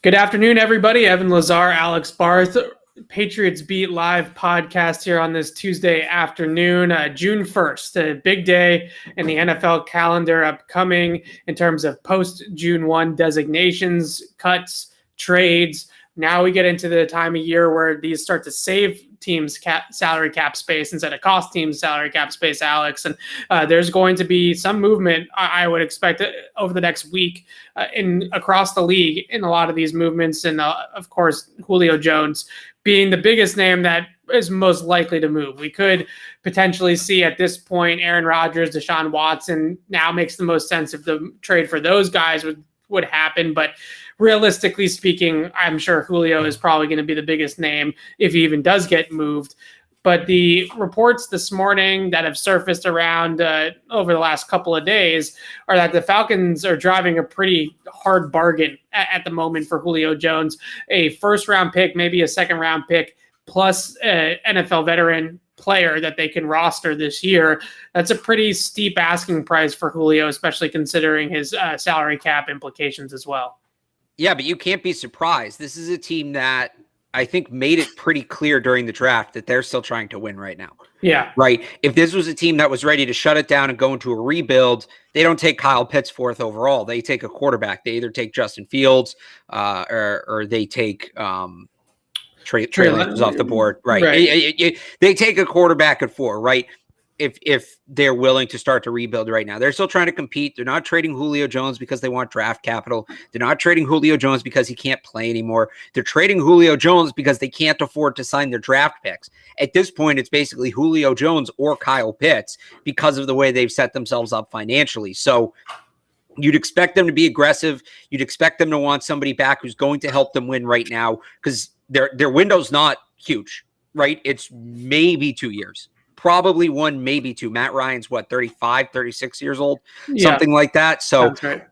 Good afternoon, everybody. Evan Lazar, Alex Barth, Patriots Beat Live podcast here on this Tuesday afternoon, June 1st, a big day in the NFL calendar upcoming in terms of post-June 1 designations, cuts, trades. Now we get into the time of year where these start to save teams salary cap space instead of cost teams salary cap space, Alex. And there's going to be some movement, I would expect, over the next week across the league in a lot of these movements. And of course, Julio Jones being the biggest name that is most likely to move. We could potentially see at this point Aaron Rodgers, Deshaun Watson. Now makes the most sense if the trade for those guys would happen. But realistically speaking, I'm sure Julio is probably going to be the biggest name if he even does get moved. But the reports this morning that have surfaced around over the last couple of days are that the Falcons are driving a pretty hard bargain at the moment for Julio Jones, a first-round pick, maybe a second-round pick, plus an NFL veteran player that they can roster this year. That's a pretty steep asking price for Julio, especially considering his salary cap implications as well. Yeah, but you can't be surprised. This is a team that I think made it pretty clear during the draft that they're still trying to win right now. Yeah. Right. If this was a team that was ready to shut it down and go into a rebuild, they don't take Kyle Pitts fourth overall. They take a quarterback. They either take Justin Fields or they take Trey Lance off the board. Right. They take a quarterback at 4, right? If they're willing to start to rebuild right now. They're still trying to compete. They're not trading Julio Jones because they want draft capital. They're not trading Julio Jones because he can't play anymore. They're trading Julio Jones because they can't afford to sign their draft picks. At this point, it's basically Julio Jones or Kyle Pitts because of the way they've set themselves up financially. So you'd expect them to be aggressive. You'd expect them to want somebody back who's going to help them win right now because their window's not huge, right? It's maybe 2 years. Probably 1, maybe 2. Matt Ryan's 35, 36 years old, something like that. So right.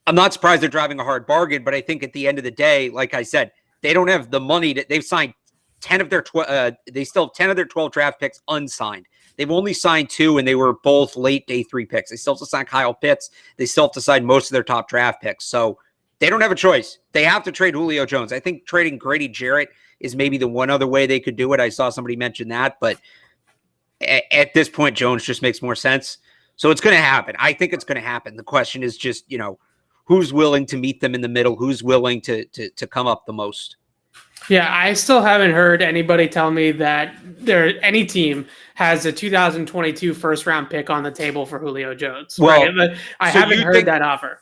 I'm not surprised they're driving a hard bargain, but I think at the end of the day, like I said, they don't have the money they've signed 10 of their they still have 10 of their 12 draft picks unsigned. They've only signed 2 and they were both late day 3 picks. They still have to sign Kyle Pitts. They still have to sign most of their top draft picks. So they don't have a choice. They have to trade Julio Jones. I think trading Grady Jarrett is maybe the one other way they could do it. I saw somebody mention that, but at this point, Jones just makes more sense. So it's going to happen. I think it's going to happen. The question is just, who's willing to meet them in the middle? Who's willing to come up the most? Yeah, I still haven't heard anybody tell me that any team has a 2022 first-round pick on the table for Julio Jones. Well, right? I haven't heard that offer.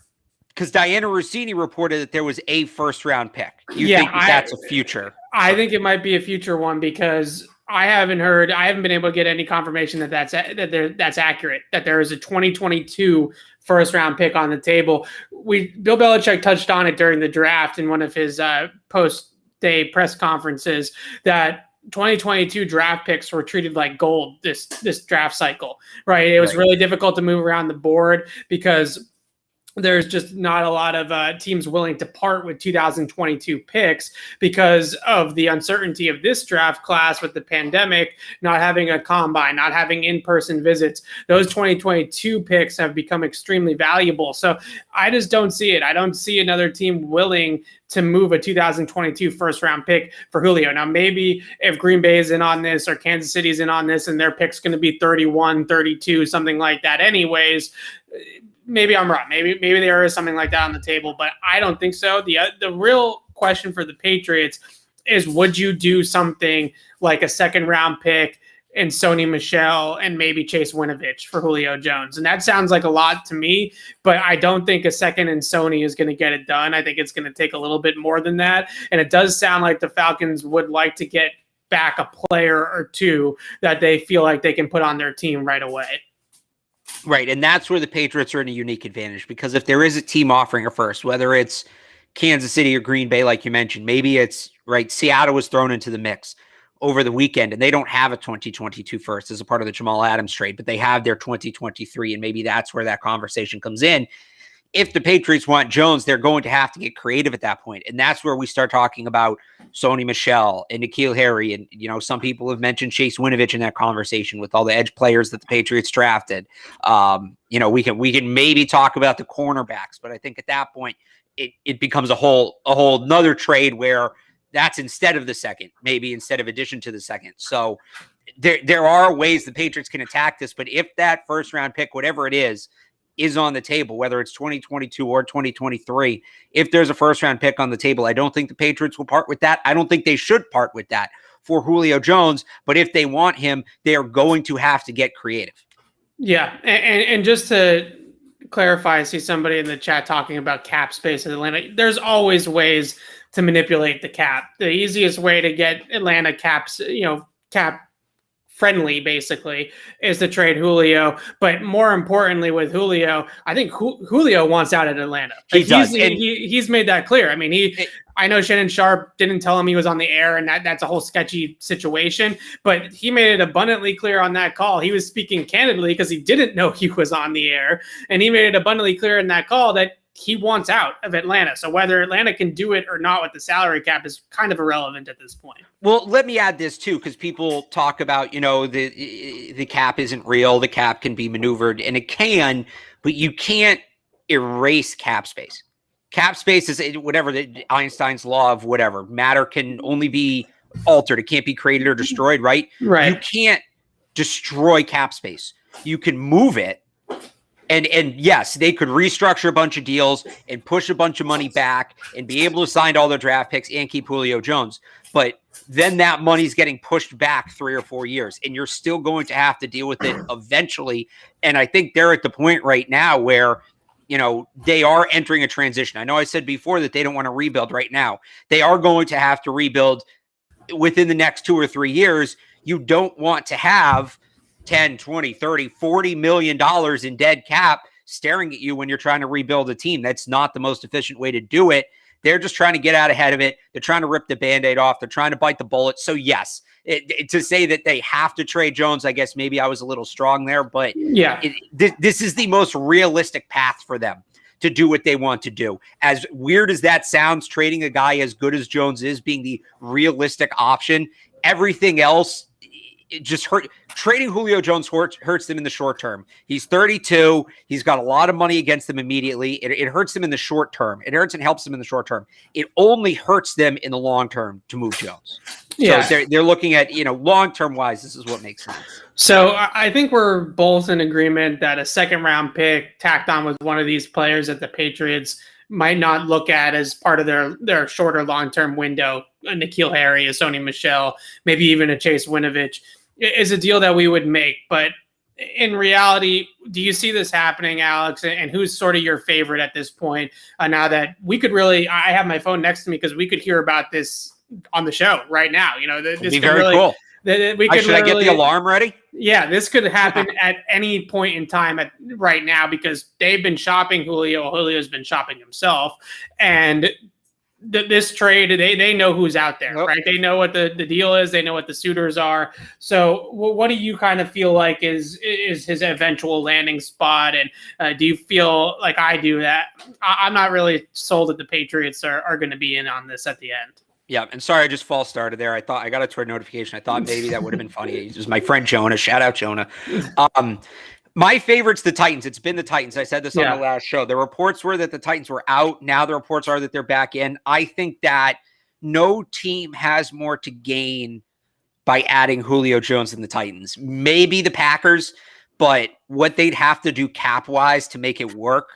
Because Diana Rossini reported that there was a first-round pick. You think that's a future? I think it might be a future one because I haven't been able to get any confirmation that that's accurate, that there is a 2022 first round pick on the table. Bill Belichick touched on it during the draft in one of his post day press conferences that 2022 draft picks were treated like gold this draft cycle, right? It was really difficult to move around the board because there's just not a lot of teams willing to part with 2022 picks because of the uncertainty of this draft class with the pandemic, not having a combine, not having in-person visits. Those 2022 picks have become extremely valuable. So I just don't see it. I don't see another team willing to move a 2022 first-round pick for Julio. Now, maybe if Green Bay is in on this or Kansas City is in on this and their pick's going to be 31, 32, something like that anyways, maybe I'm wrong. Maybe there is something like that on the table, but I don't think so. The real question for the Patriots is, would you do something like a second-round pick and Sony Michel and maybe Chase Winovich for Julio Jones? And that sounds like a lot to me, but I don't think a second and Sony is going to get it done. I think it's going to take a little bit more than that. And it does sound like the Falcons would like to get back a player or two that they feel like they can put on their team right away. Right, and that's where the Patriots are in a unique advantage because if there is a team offering a first, whether it's Kansas City or Green Bay, like you mentioned, maybe it's, Seattle was thrown into the mix over the weekend, and they don't have a 2022 first as a part of the Jamal Adams trade, but they have their 2023, and maybe that's where that conversation comes in. If the Patriots want Jones, they're going to have to get creative at that point. And that's where we start talking about Sony Michel and N'Keal Harry. And, some people have mentioned Chase Winovich in that conversation with all the edge players that the Patriots drafted. We can maybe talk about the cornerbacks, but I think at that point, it becomes a whole nother trade where that's instead of the second, maybe instead of addition to the second. So there are ways the Patriots can attack this, but if that first round pick, whatever it is on the table, whether it's 2022 or 2023, if there's a first round pick on the table, I don't think the Patriots will part with that. I don't think they should part with that for Julio Jones, but if they want him, they are going to have to get creative. Yeah. And just to clarify, I see somebody in the chat talking about cap space in Atlanta. There's always ways to manipulate the cap. The easiest way to get Atlanta cap friendly, basically, is to trade Julio. But more importantly, with Julio, I think Julio wants out of Atlanta. Like, he's made that clear. I mean, I know Shannon Sharp didn't tell him he was on the air, and that's a whole sketchy situation. But he made it abundantly clear on that call. He was speaking candidly because he didn't know he was on the air, and he made it abundantly clear in that call that he wants out of Atlanta. So whether Atlanta can do it or not with the salary cap is kind of irrelevant at this point. Well, let me add this too, because people talk about, the cap isn't real. The cap can be maneuvered, and it can, but you can't erase cap space. Cap space is whatever Einstein's law of whatever. Matter can only be altered. It can't be created or destroyed, right? Right. You can't destroy cap space. You can move it. And yes, they could restructure a bunch of deals and push a bunch of money back and be able to sign all their draft picks and keep Julio Jones. But then that money's getting pushed back 3 or 4 years, and you're still going to have to deal with it eventually. And I think they're at the point right now where, they are entering a transition. I know I said before that they don't want to rebuild right now. They are going to have to rebuild within the next 2 or 3 years. You don't want to have 10, 20, 30, $40 million in dead cap staring at you when you're trying to rebuild a team. That's not the most efficient way to do it. They're just trying to get out ahead of it. They're trying to rip the Band-Aid off. They're trying to bite the bullet. So yes, to say that they have to trade Jones, I guess maybe I was a little strong there, but yeah, this is the most realistic path for them to do what they want to do. As weird as that sounds, trading a guy as good as Jones is being the realistic option, everything else, it just hurt. Trading Julio Jones hurts them in the short term. He's 32. He's got a lot of money against them immediately. It hurts them in the short term. It hurts and helps them in the short term. It only hurts them in the long term to move Jones. Yeah. So they're looking at, long term wise, this is what makes sense. So I think we're both in agreement that a second round pick tacked on with one of these players that the Patriots might not look at as part of their shorter long-term window, a N'Keal Harry, a Sony Michel, maybe even a Chase Winovich, is a deal that we would make. But in reality, do you see this happening, Alex? And who's sort of your favorite at this point? Now that we could really, I have my phone next to me because we could hear about this on the show right now. This would be could very really, cool. Should I get the alarm ready? Yeah, this could happen at any point in time right now because they've been shopping Julio. Julio's been shopping himself. And this trade, they know who's out there, right? They know what the deal is. They know what the suitors are. So what do you kind of feel like is his eventual landing spot? And do you feel like I do that I'm not really sold that the Patriots are going to be in on this at the end? Yeah, and sorry, I just false started there. I thought I got a Twitter notification. I thought maybe that would have been funny. It was my friend Jonah. Shout out Jonah. My favorite's the Titans. It's been the Titans. I said this on the last show. The reports were that the Titans were out. Now the reports are that they're back in. I think that no team has more to gain by adding Julio Jones than the Titans. Maybe the Packers, but what they'd have to do cap-wise to make it work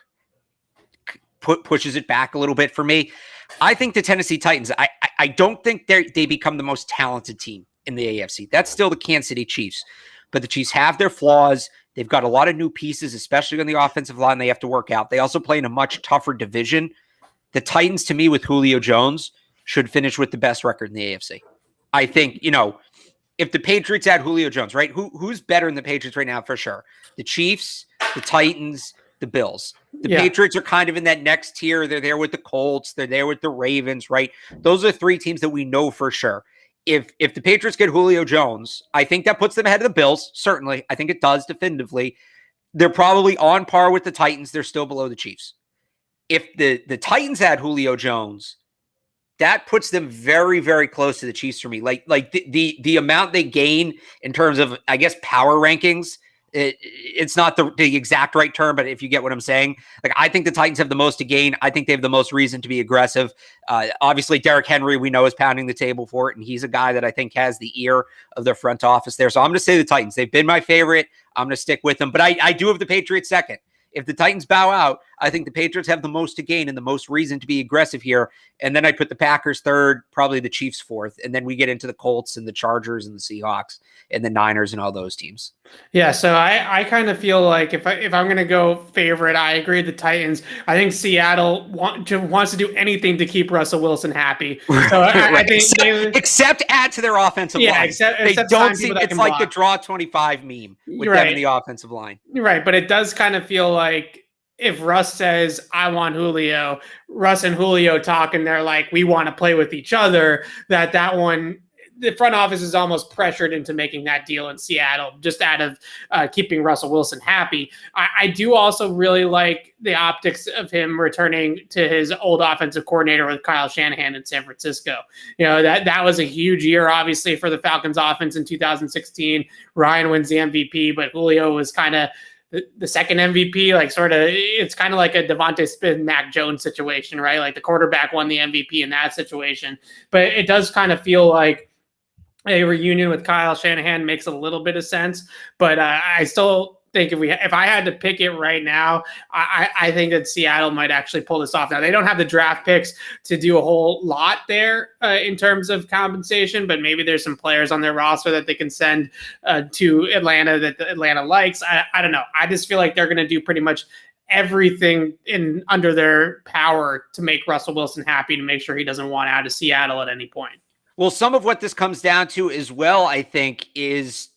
pushes it back a little bit for me. I think the Tennessee Titans, I don't think they become the most talented team in the AFC. That's still the Kansas City Chiefs. But the Chiefs have their flaws. They've got a lot of new pieces, especially on the offensive line they have to work out. They also play in a much tougher division. The Titans, to me, with Julio Jones, should finish with the best record in the AFC. I think, if the Patriots add Julio Jones, right? Who's better than the Patriots right now for sure? The Chiefs, the Titans, the Bills. The Patriots are kind of in that next tier. They're there with the Colts. They're there with the Ravens, right? Those are 3 teams that we know for sure. If the Patriots get Julio Jones, I think that puts them ahead of the Bills. Certainly. I think it does definitively. They're probably on par with the Titans. They're still below the Chiefs. If the Titans add Julio Jones, that puts them very, very close to the Chiefs for me. Like the amount they gain in terms of, I guess, power rankings, It's not the exact right term, but if you get what I'm saying, like I think the Titans have the most to gain. I think they have the most reason to be aggressive. Obviously, Derrick Henry, we know, is pounding the table for it, and he's a guy that I think has the ear of their front office there. So I'm going to say the Titans. They've been my favorite. I'm going to stick with them, but I do have the Patriots second. If the Titans bow out, I think the Patriots have the most to gain and the most reason to be aggressive here. And then I put the Packers third, probably the Chiefs fourth. And then we get into the Colts and the Chargers and the Seahawks and the Niners and all those teams. Yeah, so I kind of feel like if I'm going to go favorite, I agree with the Titans. I think Seattle wants to do anything to keep Russell Wilson happy. So I think except add to their offensive line. Except they don't see it's like the draw 25 meme with them in the offensive line. Right, but it does kind of feel like if Russ says, I want Julio, Russ and Julio talk and they're like, we want to play with each other, that one, the front office is almost pressured into making that deal in Seattle, just out of keeping Russell Wilson happy. I do also really like the optics of him returning to his old offensive coordinator with Kyle Shanahan in San Francisco. You know, that was a huge year, obviously, for the Falcons offense in 2016. Ryan wins the MVP, but Julio was kind of the second MVP, like sort of, it's kind of like a Devontae Smith, Mac Jones situation, right? Like the quarterback won the MVP in that situation, but it does kind of feel like a reunion with Kyle Shanahan makes a little bit of sense. But I still think if I had to pick it right now, I think that Seattle might actually pull this off. Now, they don't have the draft picks to do a whole lot there in terms of compensation, but maybe there's some players on their roster that they can send to Atlanta that Atlanta likes. I don't know. I just feel like they're going to do pretty much everything under their power to make Russell Wilson happy, to make sure he doesn't want out of Seattle at any point. Well, some of what this comes down to as well, I think, is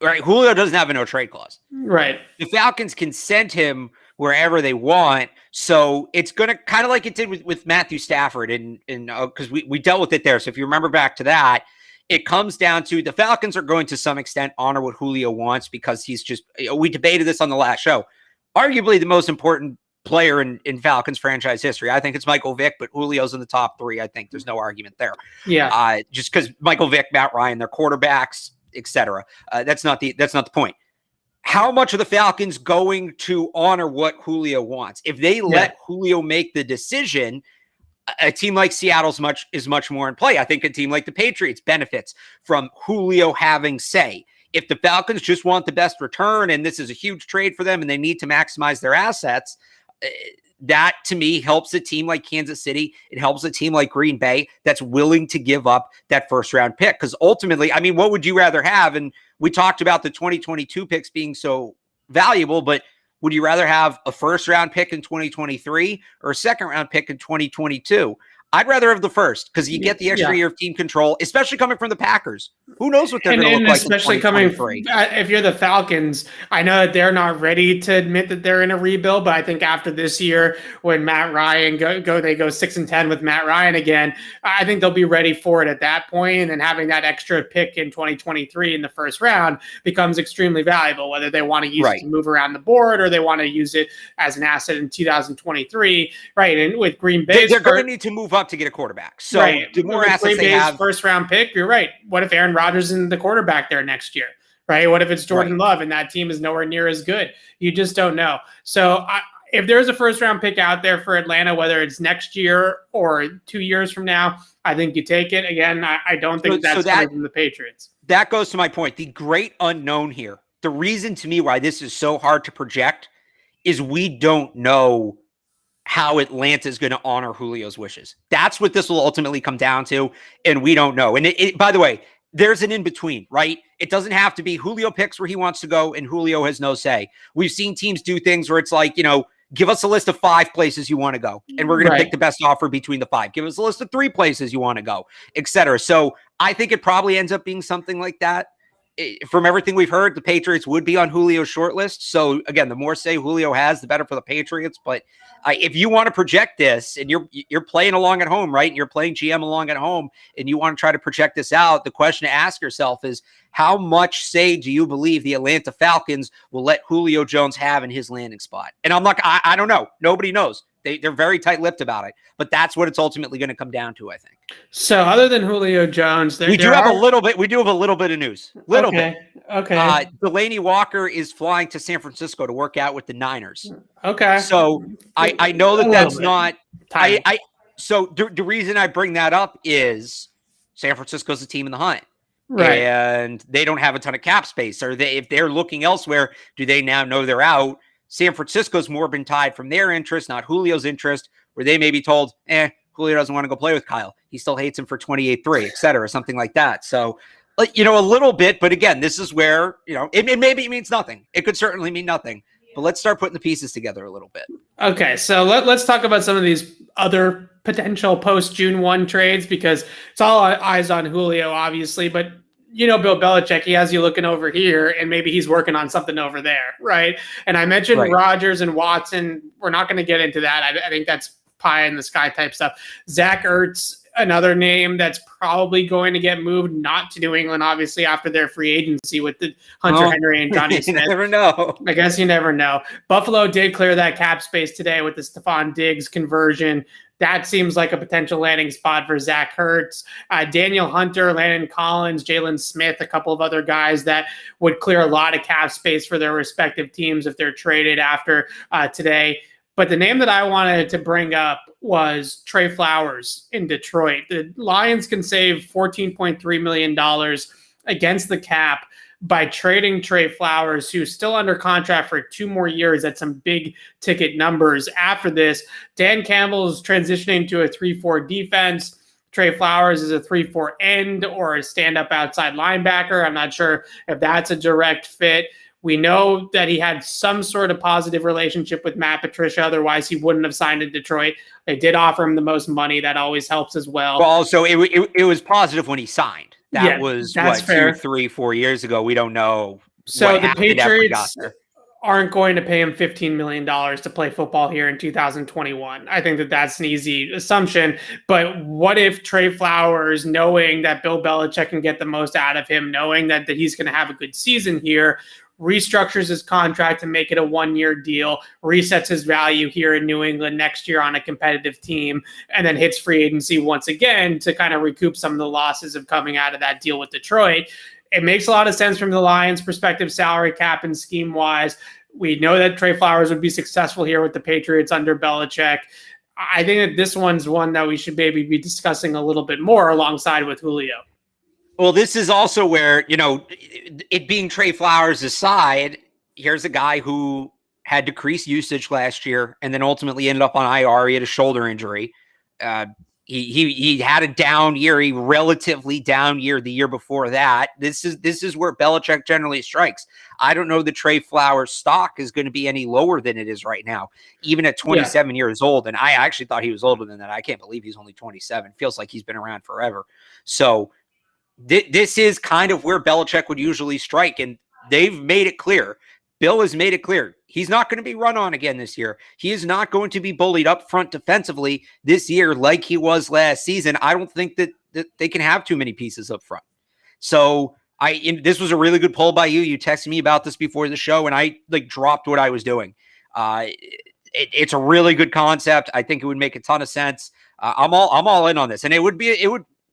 right. Julio doesn't have a no trade clause. Right. The Falcons can send him wherever they want. So it's going to kind of like it did with Matthew Stafford and because we dealt with it there. So if you remember back to that, it comes down to the Falcons are going to some extent honor what Julio wants because he's just, we debated this on the last show, arguably the most important player in Falcons franchise history. I think it's Michael Vick, but Julio's in the top three. I think there's no argument there. Yeah. Just because Michael Vick, Matt Ryan, they're quarterbacks, etc. That's not the point. How much are the Falcons going to honor what Julio wants? If they let Julio make the decision, a team like Seattle's is much more in play. I think a team like the Patriots benefits from Julio having say. If the Falcons just want the best return and this is a huge trade for them and they need to maximize their assets, that to me helps a team like Kansas City. It helps a team like Green Bay that's willing to give up that first round pick. Because ultimately, I mean, what would you rather have? And we talked about the 2022 picks being so valuable, but would you rather have a first round pick in 2023 or a second round pick in 2022? I'd rather have the first because you get the extra year of team control, especially coming from the Packers. Who knows what they're going to look like? Especially coming from, if you're the Falcons, I know that they're not ready to admit that they're in a rebuild, but I think after this year, when Matt Ryan they go 6-10 with Matt Ryan again, I think they'll be ready for it at that point. And having that extra pick in 2023 in the first round becomes extremely valuable, whether they want to use it to move around the board or they want to use it as an asset in 2023. Right. And with Green Bay, they're going to need to move up to get a quarterback. So the more assets they have, first round pick, you're right. What if Aaron Rodgers is the quarterback there next year? Right? What if it's Jordan Love and that team is nowhere near as good? You just don't know. So if there's a first round pick out there for Atlanta, whether it's next year or 2 years from now, I think you take it. Again, I don't think that's coming from the Patriots. That goes to my point. The great unknown here, the reason to me why this is so hard to project is we don't know how Atlanta is going to honor Julio's wishes. That's what this will ultimately come down to, and we don't know. And by the way, there's an in-between, right? It doesn't have to be Julio picks where he wants to go, and Julio has no say. We've seen teams do things where it's like, give us a list of 5 places you want to go, and we're going to pick the best offer between the 5. Give us a list of 3 places you want to go, etc. So I think it probably ends up being something like that. From everything we've heard, the Patriots would be on Julio's short list. So again, the more say Julio has, the better for the Patriots. But if you want to project this and you're playing along at home, right? And you're playing GM along at home and you want to try to project this out, the question to ask yourself is how much say do you believe the Atlanta Falcons will let Julio Jones have in his landing spot? And I don't know. Nobody knows. They're very tight-lipped about it, but that's what it's ultimately going to come down to, I think. So other than Julio Jones, we do have a little bit of news. Bit. Okay. Delaney Walker is flying to San Francisco to work out with the Niners. Okay. So I know that's not so the reason I bring that up is San Francisco's a team in the hunt. Right. And they don't have a ton of cap space. Or if they're looking elsewhere, do they now know they're out? San Francisco's more been tied from their interest, not Julio's interest, where they may be told, Julio doesn't want to go play with Kyle. He still hates him for 28-3, et cetera, something like that. So, a little bit. But again, this is where, it maybe means nothing. It could certainly mean nothing. But let's start putting the pieces together a little bit. Okay, so let's talk about some of these other potential post-June 1 trades, because it's all eyes on Julio, obviously. But Bill Belichick, he has you looking over here, and maybe he's working on something over there, right? And I mentioned Rodgers and Watson. We're not going to get into that. I think that's pie in the sky type stuff. Zach Ertz, another name that's probably going to get moved, not to New England, obviously, after their free agency with the Hunter Henry and Johnny Smith. You never know. I guess you never know. Buffalo did clear that cap space today with the Stephon Diggs conversion. That seems like a potential landing spot for Zach Ertz. Daniel Hunter, Landon Collins, Jalen Smith, a couple of other guys that would clear a lot of cap space for their respective teams if they're traded after today. But the name that I wanted to bring up was Trey Flowers in Detroit. The Lions can save $14.3 million against the cap by trading Trey Flowers, who's still under contract for 2 more years at some big ticket numbers. After this, Dan Campbell is transitioning to a 3-4 defense. Trey Flowers is a 3-4 end or a stand-up outside linebacker. I'm not sure if that's a direct fit. We know that he had some sort of positive relationship with Matt Patricia. Otherwise, he wouldn't have signed in Detroit. They did offer him the most money. That always helps as well. Well, also, it was positive when he signed. That was, fair. 2, 3, 4 years ago. We don't know. So the Patriots aren't going to pay him $15 million to play football here in 2021. I think that's an easy assumption. But what if Trey Flowers, knowing that Bill Belichick can get the most out of him, knowing that he's going to have a good season here, restructures his contract to make it a 1-year deal, resets his value here in New England next year on a competitive team, and then hits free agency once again to kind of recoup some of the losses of coming out of that deal with Detroit. It makes a lot of sense from the Lions' perspective, salary cap and scheme-wise. We know that Trey Flowers would be successful here with the Patriots under Belichick. I think that this one's one that we should maybe be discussing a little bit more alongside with Julio. Well, this is also where, it being Trey Flowers aside, here's a guy who had decreased usage last year and then ultimately ended up on IR. He had a shoulder injury. He had a down year, a relatively down year the year before that. This is where Belichick generally strikes. I don't know the Trey Flowers stock is going to be any lower than it is right now, even at 27 years old. And I actually thought he was older than that. I can't believe he's only 27. Feels like he's been around forever. So this is kind of where Belichick would usually strike, and they've made it clear. Bill has made it clear. He's not going to be run on again this year. He is not going to be bullied up front defensively this year like he was last season. I don't think that they can have too many pieces up front. So this was a really good poll by you. You texted me about this before the show, and I dropped what I was doing. It's a really good concept. I think it would make a ton of sense. I'm all in on this, and it would.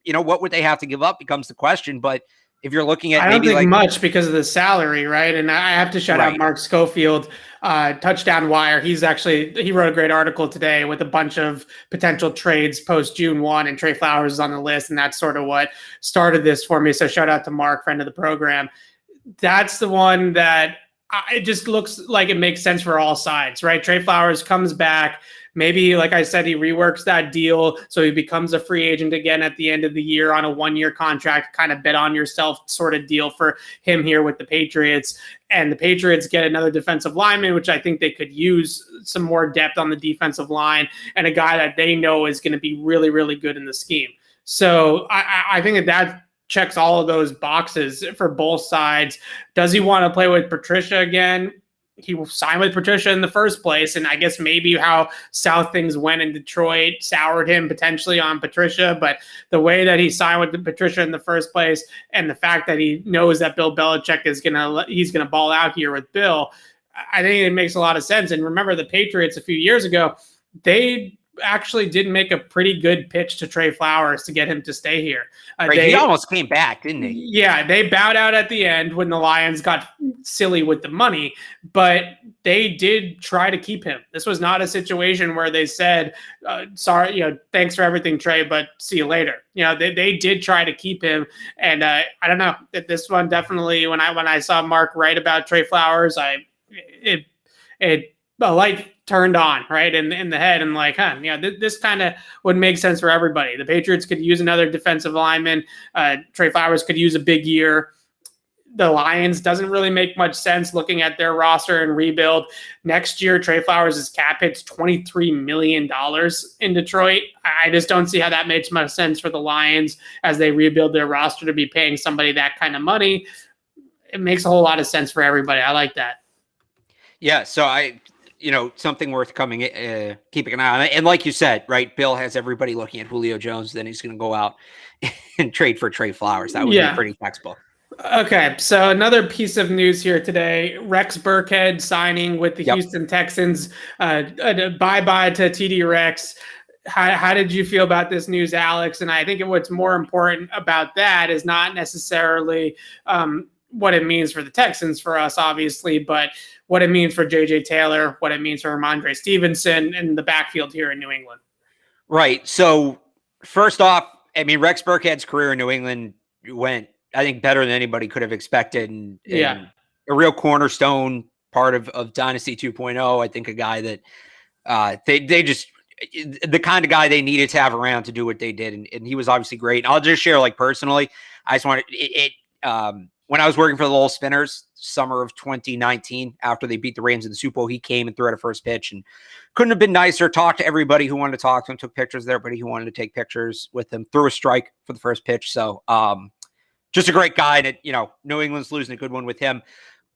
What would they have to give up becomes the question. But if you're looking at, I don't think much because of the salary, right? And I have to shout out Mark Schofield, Touchdown Wire. He wrote a great article today with a bunch of potential trades post June 1, and Trey Flowers is on the list, and that's sort of what started this for me. So shout out to Mark, friend of the program. That's the one that it just looks like it makes sense for all sides, right? Trey Flowers comes back. Maybe, like I said, he reworks that deal so he becomes a free agent again at the end of the year on a 1-year contract, kind of bet on yourself sort of deal for him here with the Patriots. And the Patriots get another defensive lineman, which I think they could use some more depth on the defensive line, and a guy that they know is going to be really, really good in the scheme. So I think that checks all of those boxes for both sides. Does he want to play with Patricia again? He signed with Patricia in the first place, and I guess maybe how south things went in Detroit soured him potentially on Patricia, but the way that he signed with Patricia in the first place and the fact that he knows that Bill Belichick he's gonna ball out here with Bill, I think it makes a lot of sense. And remember the Patriots a few years ago, they actually did make a pretty good pitch to Trey Flowers to get him to stay here. He almost came back, didn't he? Yeah, they bowed out at the end when the Lions got silly with the money, but they did try to keep him. This was not a situation where they said, sorry, thanks for everything, Trey, but see you later. They did try to keep him. And I don't know, that this one definitely, when I saw Mark write about Trey Flowers, a light turned on right in the head, and like, this kind of would make sense for everybody. The Patriots could use another defensive lineman. Trey Flowers could use a big year. The Lions doesn't really make much sense looking at their roster and rebuild. Next year, Trey Flowers' cap hit's $23 million in Detroit. I just don't see how that makes much sense for the Lions as they rebuild their roster to be paying somebody that kind of money. It makes a whole lot of sense for everybody. I like that. Yeah, so something worth keeping an eye on. And like you said, right, Bill has everybody looking at Julio Jones, then he's going to go out and trade for Trey Flowers. That would be pretty textbook. Okay, so another piece of news here today. Rex Burkhead signing with the Houston Texans. Bye-bye to TD Rex. How did you feel about this news, Alex? And I think what's more important about that is not necessarily what it means for the Texans, for us, obviously, but what it means for J.J. Taylor, what it means for Ramondre Stevenson and the backfield here in New England. Right. So first off, Rex Burkhead's career in New England went, I think, better than anybody could have expected. And a real cornerstone part of Dynasty 2.0. I think a guy that they just, the kind of guy they needed to have around to do what they did. And he was obviously great. And I'll just share, personally, I just wanted when I was working for the Lowell Spinners, summer of 2019, after they beat the Rams in the Super Bowl, he came and threw out a first pitch and couldn't have been nicer. Talked to everybody who wanted to talk to him, took pictures with everybody who wanted to take pictures with him, threw a strike for the first pitch. So just a great guy. And New England's losing a good one with him.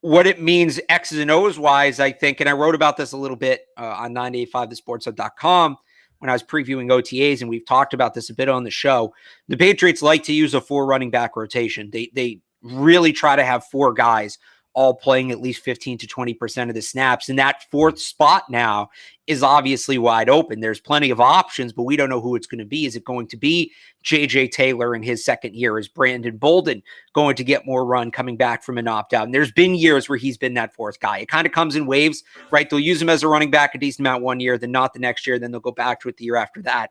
What it means X's and O's wise, I think, and I wrote about this a little bit on 985thesportshub.com when I was previewing OTAs, and we've talked about this a bit on the show. The Patriots like to use a 4 running back rotation. They really try to have 4 guys all playing at least 15 to 20% of the snaps. And that 4th spot now is obviously wide open. There's plenty of options, but we don't know who it's going to be. Is it going to be J.J. Taylor in his second year? Is Brandon Bolden going to get more run coming back from an opt-out? And there's been years where he's been that 4th guy. It kind of comes in waves, right? They'll use him as a running back a decent amount one year, then not the next year, then they'll go back to it the year after that.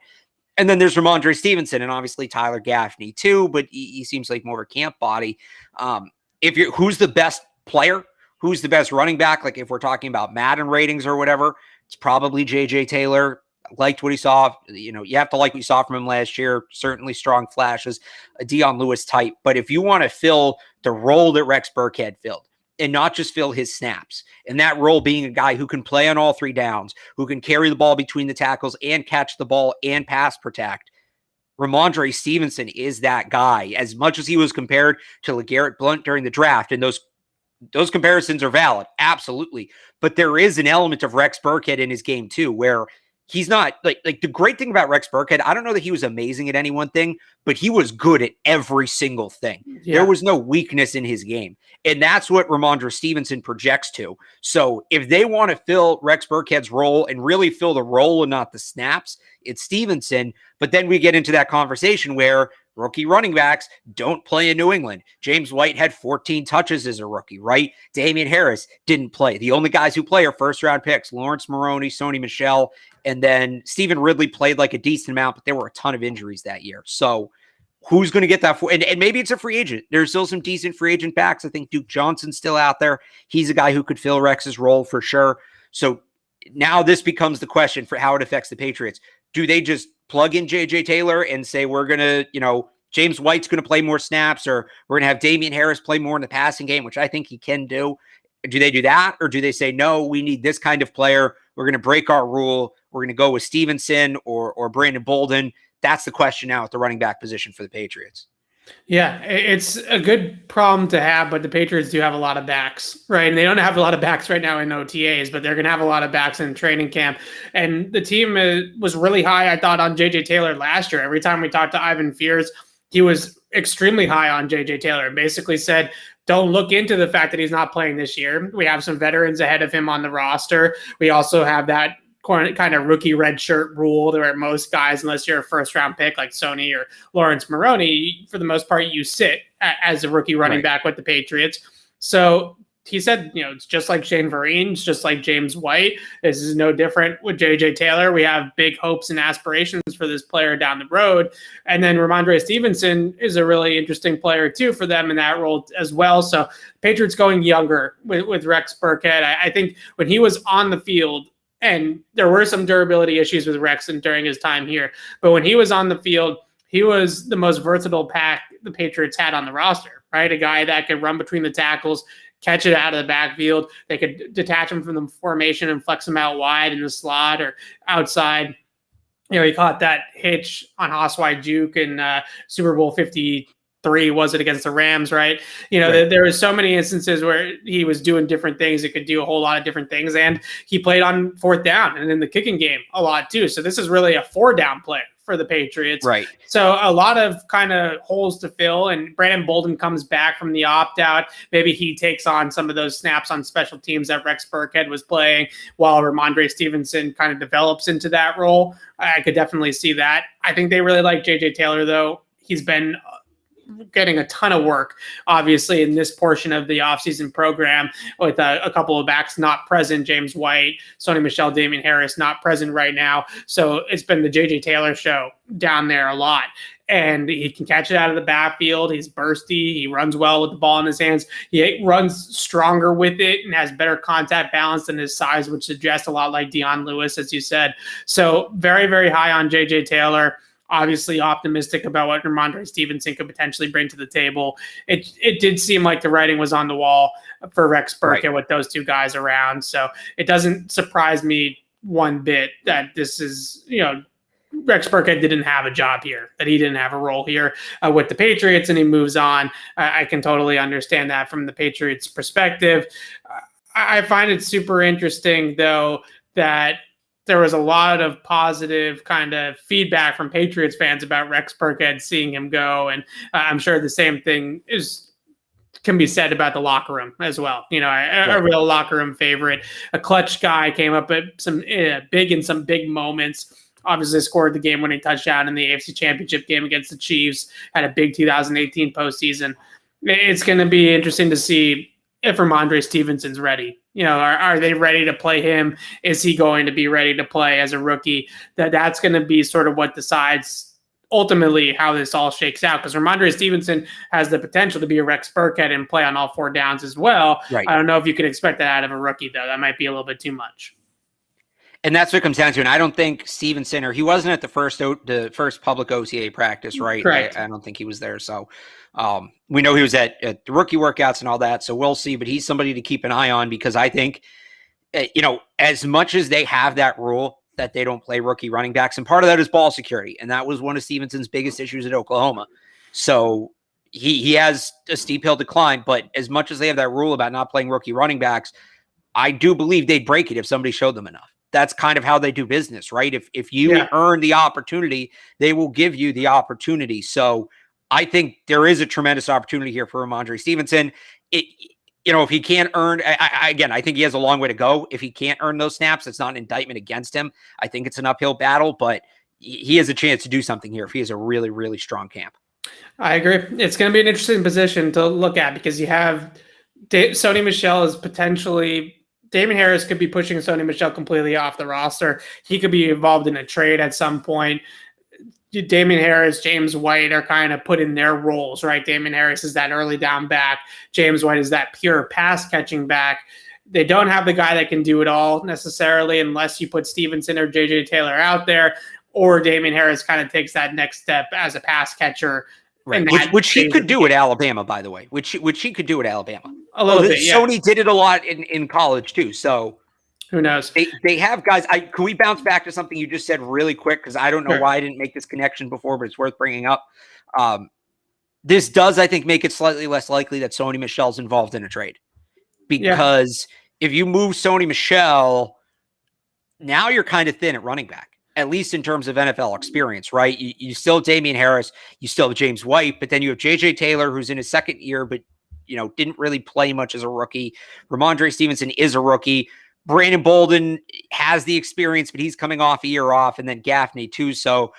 And then there's Ramondre Stevenson and obviously Tyler Gaffney too, but he seems like more of a camp body. Who's the best player? Who's the best running back? Like if we're talking about Madden ratings or whatever, it's probably J.J. Taylor. Liked what he saw. You have to like what you saw from him last year. Certainly strong flashes, a Dion Lewis type. But if you want to fill the role that Rex Burkhead filled, and not just fill his snaps, and that role being a guy who can play on all 3 downs, who can carry the ball between the tackles and catch the ball and pass protect, Ramondre Stevenson is that guy. As much as he was compared to LeGarrette Blount during the draft, and those comparisons are valid, absolutely. But there is an element of Rex Burkhead in his game too, where he's not like the great thing about Rex Burkhead, I don't know that he was amazing at any one thing, but he was good at every single thing. Yeah. There was no weakness in his game. And that's what Ramondre Stevenson projects to. So if they want to fill Rex Burkhead's role and really fill the role and not the snaps, it's Stevenson. But then we get into that conversation where rookie running backs don't play in New England. James White had 14 touches as a rookie, right? Damian Harris didn't play. The only guys who play are first-round picks, Lawrence Maroney, Sony Michel, and then Stephen Ridley played like a decent amount, but there were a ton of injuries that year. So who's going to get that? And maybe it's a free agent. There's still some decent free agent backs. I think Duke Johnson's still out there. He's a guy who could fill Rex's role for sure. So now this becomes the question for how it affects the Patriots. Do they just plug in J.J. Taylor and say, we're going to, James White's going to play more snaps, or we're going to have Damian Harris play more in the passing game, which I think he can do? Do they do that? Or do they say, no, we need this kind of player. We're going to break our rule. We're going to go with Stevenson or Brandon Bolden. That's the question now at the running back position for the Patriots. Yeah, it's a good problem to have, but the Patriots do have a lot of backs, right? And they don't have a lot of backs right now in OTAs, but they're going to have a lot of backs in training camp. And the team was really high, I thought, on J.J. Taylor last year. Every time we talked to Ivan Fears, he was extremely high on J.J. Taylor and basically said, don't look into the fact that he's not playing this year. We have some veterans ahead of him on the roster. We also have that kind of rookie red shirt rule where most guys, unless you're a first round pick like Sony or Lawrence Maroney, for the most part, you sit as a rookie running back with the Patriots. So he said, it's just like Shane Vereen, it's just like James White. This is no different with JJ Taylor. We have big hopes and aspirations for this player down the road. And then Ramondre Stevenson is a really interesting player too for them in that role as well. So Patriots going younger with Rex Burkhead. I think when he was on the field, and there were some durability issues with Rex during his time here, but when he was on the field, he was the most versatile pack the Patriots had on the roster, right? A guy that could run between the tackles, catch it out of the backfield. They could detach him from the formation and flex him out wide in the slot or outside. He caught that hitch on Osweiss Juke in Super Bowl 53, was it, against the Rams, right? Right. There was so many instances where he was doing different things. It could do a whole lot of different things. And he played on fourth down and in the kicking game a lot too. So this is really a 4-down player for the Patriots. Right. So a lot of kind of holes to fill, and Brandon Bolden comes back from the opt-out. Maybe he takes on some of those snaps on special teams that Rex Burkhead was playing while Ramondre Stevenson kind of develops into that role. I could definitely see that. I think they really like JJ Taylor, though. He's been getting a ton of work, obviously, in this portion of the offseason program with a couple of backs not present, James White, Sony Michel, Damian Harris not present right now. So it's been the JJ Taylor show down there a lot. And he can catch it out of the backfield. He's bursty. He runs well with the ball in his hands. He runs stronger with it and has better contact balance than his size, which suggests a lot like Dion Lewis, as you said. So very, very high on JJ Taylor. Obviously optimistic about what Ramondre Stevenson could potentially bring to the table. It did seem like the writing was on the wall for Rex Burkhead with those two guys around. So it doesn't surprise me one bit that this is, Rex Burkhead didn't have a job here, that he didn't have a role here with the Patriots, and he moves on. I can totally understand that from the Patriots' perspective. I find it super interesting, though, that there was a lot of positive kind of feedback from Patriots fans about Rex Burkhead seeing him go. And I'm sure the same thing can be said about the locker room as well. A real locker room favorite, a clutch guy, came up at some big moments. Obviously scored the game-winning touchdown in the AFC Championship game against the Chiefs, had a big 2018 postseason. It's going to be interesting to see if Ramondre Stevenson's ready. Are they ready to play him? Is he going to be ready to play as a rookie? That's going to be sort of what decides ultimately how this all shakes out, because Ramondre Stevenson has the potential to be a Rex Burkhead and play on all four downs as well. Right. I don't know if you can expect that out of a rookie, though. That might be a little bit too much. And that's what it comes down to. And I don't think Stevenson, or he wasn't at the first public OTA practice, right? Correct. I don't think he was there. So we know he was at the rookie workouts and all that. So we'll see. But he's somebody to keep an eye on, because I think, as much as they have that rule that they don't play rookie running backs, and part of that is ball security. And that was one of Stevenson's biggest issues at Oklahoma. So he has a steep hill to climb. But as much as they have that rule about not playing rookie running backs, I do believe they'd break it if somebody showed them enough. That's kind of how they do business, right? If you earn the opportunity, they will give you the opportunity. So I think there is a tremendous opportunity here for Ramondre Stevenson. If he can't earn, I think he has a long way to go. If he can't earn those snaps, it's not an indictment against him. I think it's an uphill battle, but he has a chance to do something here if he has a really, really strong camp. I agree. It's going to be an interesting position to look at, because you have Sony Michel is potentially – Damian Harris could be pushing Sony Michel completely off the roster. He could be involved in a trade at some point. Damian Harris, James White are kind of put in their roles, right? Damian Harris is that early down back. James White is that pure pass catching back. They don't have the guy that can do it all necessarily, unless you put Stevenson or JJ Taylor out there, or Damian Harris kind of takes that next step as a pass catcher. Right. Which he could do at Alabama, by the way, which he could do at Alabama. A little bit, yeah. Sony did it a lot in college too. So who knows? They have guys. Can we bounce back to something you just said really quick? Because I don't know why I didn't make this connection before, but it's worth bringing up. This does, I think, make it slightly less likely that Sony Michel's involved in a trade, because if you move Sony Michel, now you're kind of thin at running back, at least in terms of NFL experience, right? You still have Damian Harris, you still have James White, but then you have JJ Taylor, who's in his second year, but didn't really play much as a rookie. Ramondre Stevenson is a rookie. Brandon Bolden has the experience, but he's coming off a year off, and then Gaffney too. So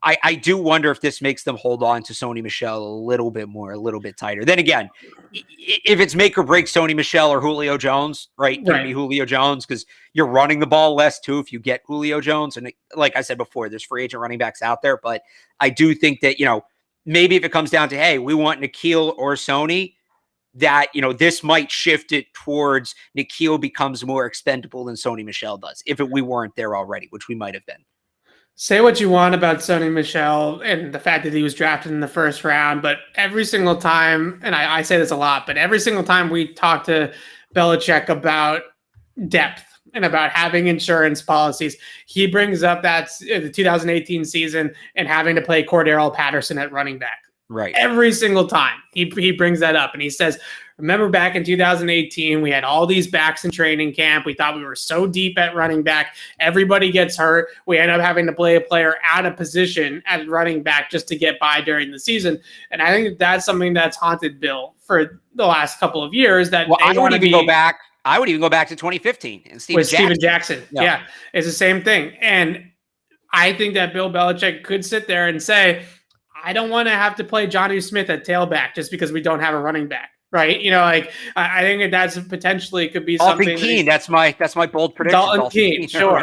I do wonder if this makes them hold on to Sony Michel a little bit more, a little bit tighter. Then again, if it's make or break Sony Michel or Julio Jones, right? Give me Julio Jones, because you're running the ball less too if you get Julio Jones. And like I said before, there's free agent running backs out there, but I do think that, maybe if it comes down to, hey, we want N'Keal or Sony, that, this might shift it towards N'Keal becomes more expendable than Sony Michel does, if we weren't there already, which we might have been. Say what you want about Sony Michel and the fact that he was drafted in the first round, but every single time, and I say this a lot, but every single time we talk to Belichick about depth and about having insurance policies, he brings up the 2018 season and having to play Cordero Patterson at running back. Right. Every single time he brings that up, and he says, remember back in 2018, we had all these backs in training camp. We thought we were so deep at running back. Everybody gets hurt. We end up having to play a player out of position at running back just to get by during the season. And I think that's something that's haunted Bill for the last couple of years. That I would even go back to 2015 and Steven Jackson. Yeah, it's the same thing. And I think that Bill Belichick could sit there and say, I don't want to have to play Jonnu Smith at tailback just because we don't have a running back, right? I think that's potentially could be Dalton something. Keene, that's my bold prediction. Dalton Keene, sure.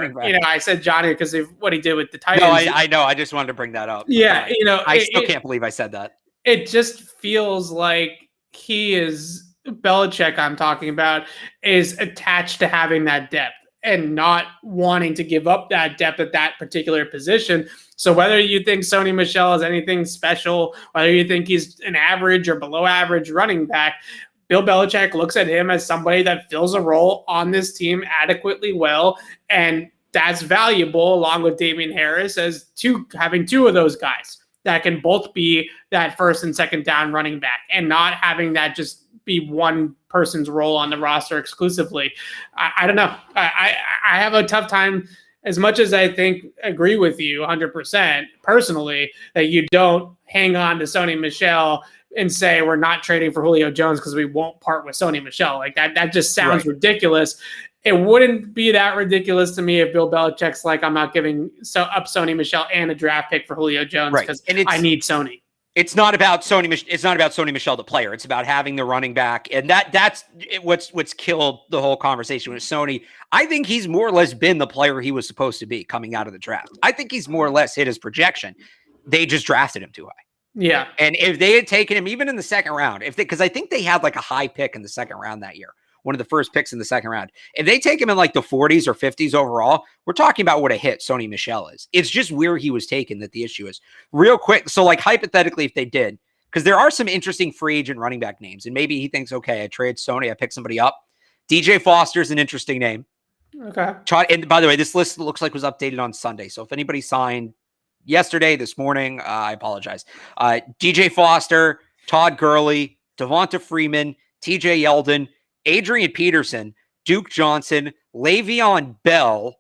I said Jonnu because of what he did with the Titans. No, I know. I just wanted to bring that up. Yeah, I still can't believe I said that. It just feels like Belichick I'm talking about is attached to having that depth and not wanting to give up that depth at that particular position. So whether you think Sony Michel is anything special, whether you think he's an average or below average running back, Bill Belichick looks at him as somebody that fills a role on this team adequately well. And that's valuable, along with Damian Harris, as having two of those guys that can both be that first and second down running back, and not having that just be one person's role on the roster exclusively. I don't know. I have a tough time, as much as I agree with you 100% personally, that you don't hang on to Sony Michel and say we're not trading for Julio Jones because we won't part with Sony Michel. Like that just sounds ridiculous. It wouldn't be that ridiculous to me if Bill Belichick's like, I'm not giving up Sony Michel and a draft pick for Julio Jones because I need Sony. It's not about Sony. It's not about Sony Michel, the player. It's about having the running back, and that's what's killed the whole conversation with Sony. I think he's more or less been the player he was supposed to be coming out of the draft. I think he's more or less hit his projection. They just drafted him too high. Yeah, and if they had taken him even in the second round, because I think they had like a high pick in the second round that year, one of the first picks in the second round. If they take him in like the 40s or 50s overall, we're talking about what a hit Sony Michel is. It's just where he was taken that the issue is. Real quick, so like hypothetically, if they did, because there are some interesting free agent running back names, and maybe he thinks, okay, I trade Sony, I pick somebody up. DJ Foster's an interesting name. Okay. And by the way, this list looks like was updated on Sunday. So if anybody signed yesterday, this morning, I apologize. DJ Foster, Todd Gurley, Devonta Freeman, TJ Yeldon, Adrian Peterson, Duke Johnson, Le'Veon Bell,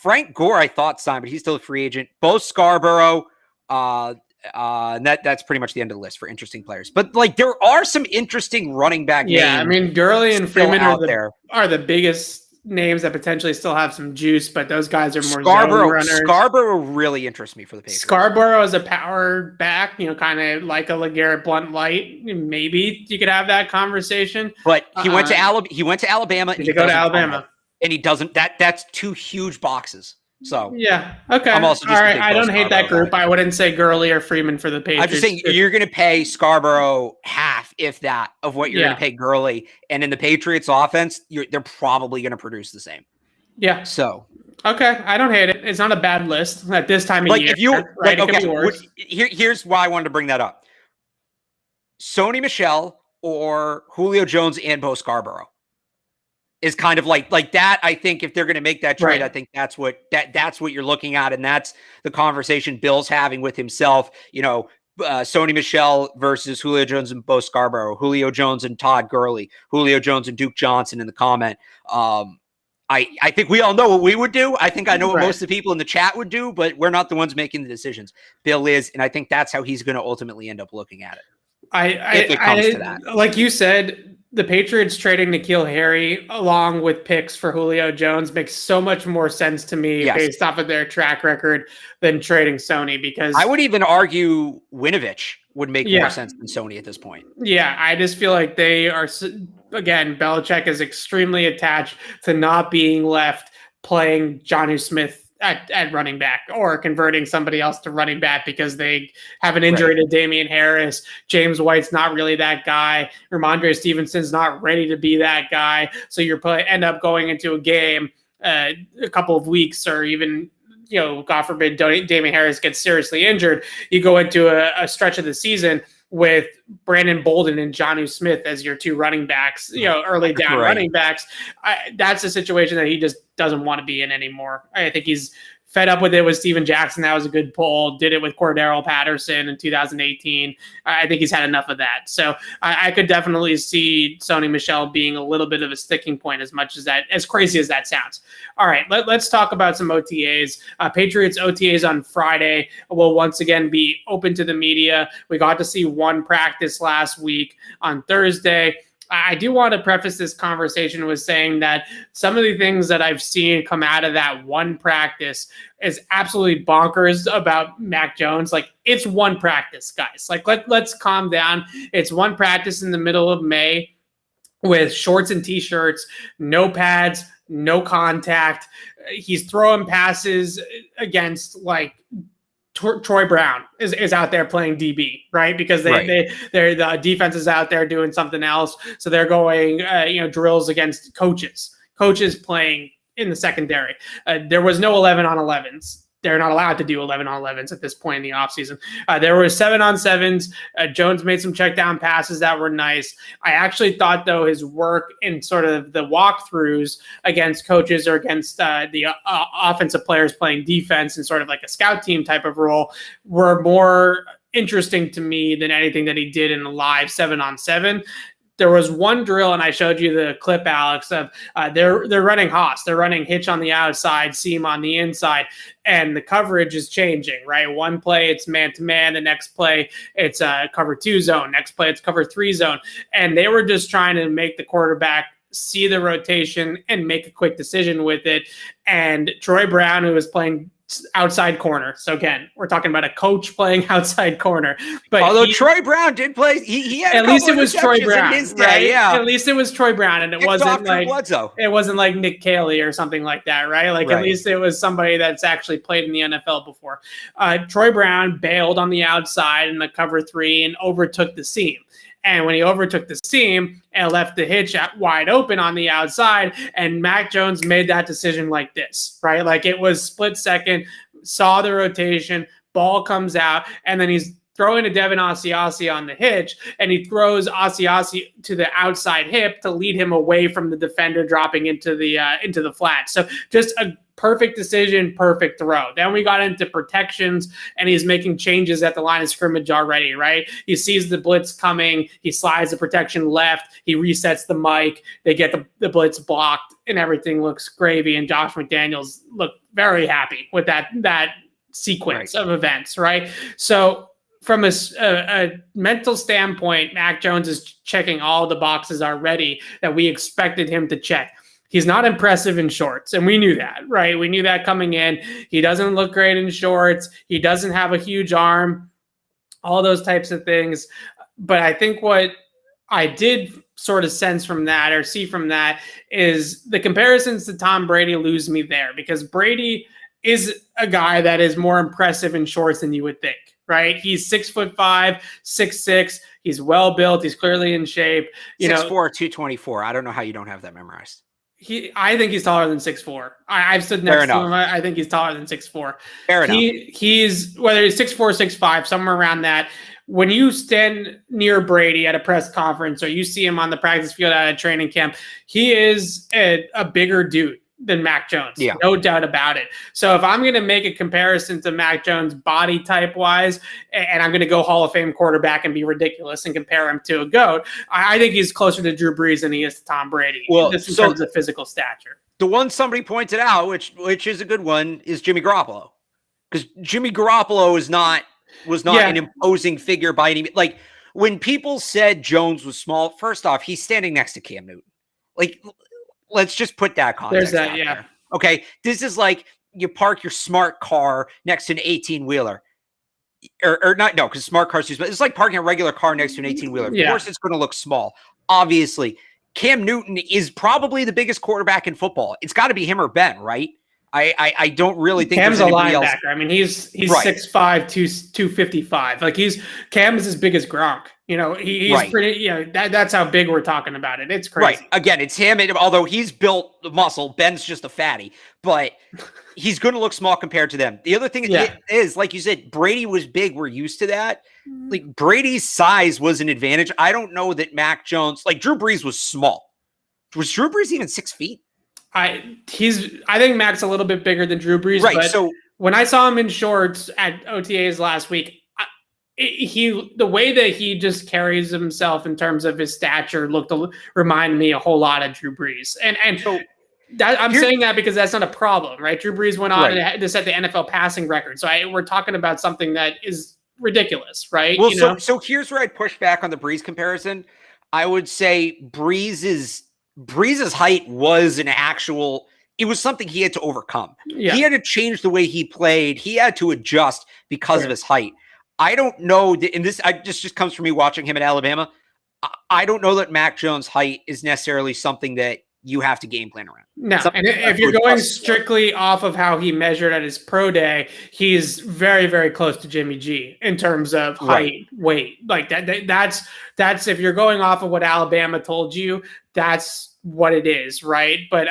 Frank Gore, I thought signed, but he's still a free agent. Bo Scarborough, and that's pretty much the end of the list for interesting players. But like, there are some interesting running back names. Yeah, I mean, Gurley and Freeman are the biggest names that potentially still have some juice, but those guys are more zone runners. Scarborough really interests me for the Patriots. Scarborough is a power back, kind of like a LeGarrette Blount light. Maybe you could have that conversation. But he went to Alabama. Did he go to Alabama? And he doesn't. That's two huge boxes. So yeah, okay. I'm also just all right. I don't hate that group. I wouldn't say Gurley or Freeman for the Patriots. I'm just saying you're going to pay Scarborough half, if that, of what you're going to pay Gurley, and in the Patriots offense, they're probably going to produce the same. Yeah. So okay, I don't hate it. It's not a bad list at this time of year. If you right, it could be worse. Here's why I wanted to bring that up: Sony Michel or Julio Jones and Bo Scarborough is kind of like that. I think if they're going to make that trade, I think that's what you're looking at. And that's the conversation Bill's having with himself, Sony Michel versus Julio Jones and Bo Scarborough, Julio Jones and Todd Gurley, Julio Jones and Duke Johnson in the comment. I think we all know what we would do. I think I know what most of the people in the chat would do, but we're not the ones making the decisions. Bill is, and I think that's how he's going to ultimately end up looking at it. if it comes to that. Like you said, the Patriots trading N'Keal Harry along with picks for Julio Jones makes so much more sense to me based off of their track record than trading Sony, because I would even argue Winovich would make more sense than Sony at this point. Yeah, I just feel like they are, again, Belichick is extremely attached to not being left playing Jonnu Smith at running back or converting somebody else to running back because they have an injury to Damian Harris. James White's not really that guy. Ramondre Stevenson's not ready to be that guy. So you're end up going into a game a couple of weeks, or even, God forbid, Damian Harris gets seriously injured. You go into a stretch of the season with Brandon Bolden and Jonnu Smith as your two running backs, early down running backs. That's a situation that he just doesn't want to be in anymore. I think he's fed up with it with Steven Jackson. That was a good pull. Did it with Cordero Patterson in 2018. I think he's had enough of that. So I could definitely see Sony Michel being a little bit of a sticking point, as crazy as that sounds. All right, let's talk about some OTAs. Patriots OTAs on Friday will once again be open to the media. We got to see one practice last week on Thursday. I do want to preface this conversation with saying that some of the things that I've seen come out of that one practice is absolutely bonkers about Mac Jones. Like, it's one practice, guys. Like, let's calm down. It's one practice in the middle of May with shorts and T-shirts, no pads, no contact. He's throwing passes against, like, Troy Brown is out there playing DB, right? Because the defense is out there doing something else. So they're going, drills against coaches playing in the secondary. There was no 11 on 11s. They're not allowed to do 11 on 11s at this point in the offseason. There were 7 on 7s. Jones made some check down passes that were nice. I actually thought, though, his work in sort of the walkthroughs against coaches or against the offensive players playing defense in sort of like a scout team type of role were more interesting to me than anything that he did in a live 7 on 7. There was one drill, and I showed you the clip, Alex, of they're running Haas. They're running hitch on the outside, seam on the inside, and the coverage is changing, right? One play, it's man-to-man. The next play, it's a cover 2 zone. Next play, it's cover 3 zone. And they were just trying to make the quarterback see the rotation and make a quick decision with it. And Troy Brown, who was playing outside corner. So again, we're talking about a coach playing outside corner. But although Troy Brown did play, he had at least it was Troy Brown, right? Yeah. At least it was Troy Brown, and it wasn't like Nick Caley or something like that, right? Like at least it was somebody that's actually played in the NFL before. Troy Brown bailed on the outside in the cover 3 and overtook the seam. And when he overtook the seam and left the hitch wide open on the outside, and Mac Jones made that decision like this, right? Like, it was split second, saw the rotation, ball comes out, and then he's throwing to Devin Asiasi on the hitch, and he throws Asiasi to the outside hip to lead him away from the defender dropping into the flat. So just a perfect decision, perfect throw. Then we got into protections, and he's making changes at the line of scrimmage already, right? He sees the blitz coming. He slides the protection left. He resets the mic. They get the blitz blocked, and everything looks gravy. And Josh McDaniels looked very happy with that sequence of events, right? So from a mental standpoint, Mac Jones is checking all the boxes already that we expected him to check. He's not impressive in shorts, and we knew that, right? We knew that coming in. He doesn't look great in shorts. He doesn't have a huge arm, all those types of things. But I think what I did sort of sense from that or see from that is the comparisons to Tom Brady lose me there, because Brady is a guy that is more impressive in shorts than you would think, right? He's 6'5", 6'6". He's well built. He's clearly in shape. 6'4", 224. I don't know how you don't have that memorized. I think he's taller than 6'4". I've stood next to him. I think he's taller than 6'4". Fair enough. He's whether he's 6'4", 6'5", somewhere around that. When you stand near Brady at a press conference or you see him on the practice field at a training camp, he is a bigger dude than Mac Jones. Yeah. No doubt about it. So if I'm going to make a comparison to Mac Jones body type wise, and I'm going to go Hall of Fame quarterback and be ridiculous and compare him to a GOAT, I think he's closer to Drew Brees than he is to Tom Brady. Well, in terms of physical stature. The one somebody pointed out, which is a good one, is Jimmy Garoppolo. Because Jimmy Garoppolo was not an imposing figure by any, like, when people said Jones was small, first off, he's standing next to Cam Newton. Like, let's just put that context out there. Okay, this is like you park your smart car next to an 18-wheeler. Or not, no, because smart cars, it's like parking a regular car next to an 18-wheeler. Of course, it's going to look small. Obviously, Cam Newton is probably the biggest quarterback in football. It's got to be him or Ben, right? I don't really think Cam's there's a anybody linebacker. else. I mean, he's 6'5", 255. Like Cam is as big as Gronk. You know, he's pretty. You know, that's how big we're talking about it. It's crazy. Right. Again, it's him. Although he's built the muscle, Ben's just a fatty, but he's going to look small compared to them. The other thing is, like you said, Brady was big. We're used to that. Like Brady's size was an advantage. I don't know that Mac Jones, like Drew Brees, was small. Was Drew Brees even 6 feet? I think Mac's a little bit bigger than Drew Brees. Right. But So when I saw him in shorts at OTAs last week, the way that he just carries himself in terms of his stature reminded me a whole lot of Drew Brees. And so I'm saying that because that's not a problem, right? Drew Brees went on to set the NFL passing record. So we're talking about something that is ridiculous, right? Well, so here's where I'd push back on the Brees comparison. I would say Brees's height was it was something he had to overcome. Yeah. He had to change the way he played. He had to adjust because of his height. I don't know, and this just comes from me watching him at Alabama. I don't know that Mac Jones' height is necessarily something that you have to game plan around. No, and if you're going strictly off of how he measured at his pro day, he's very, very close to Jimmy G in terms of height, weight. Like that's if you're going off of what Alabama told you, that's what it is, right? But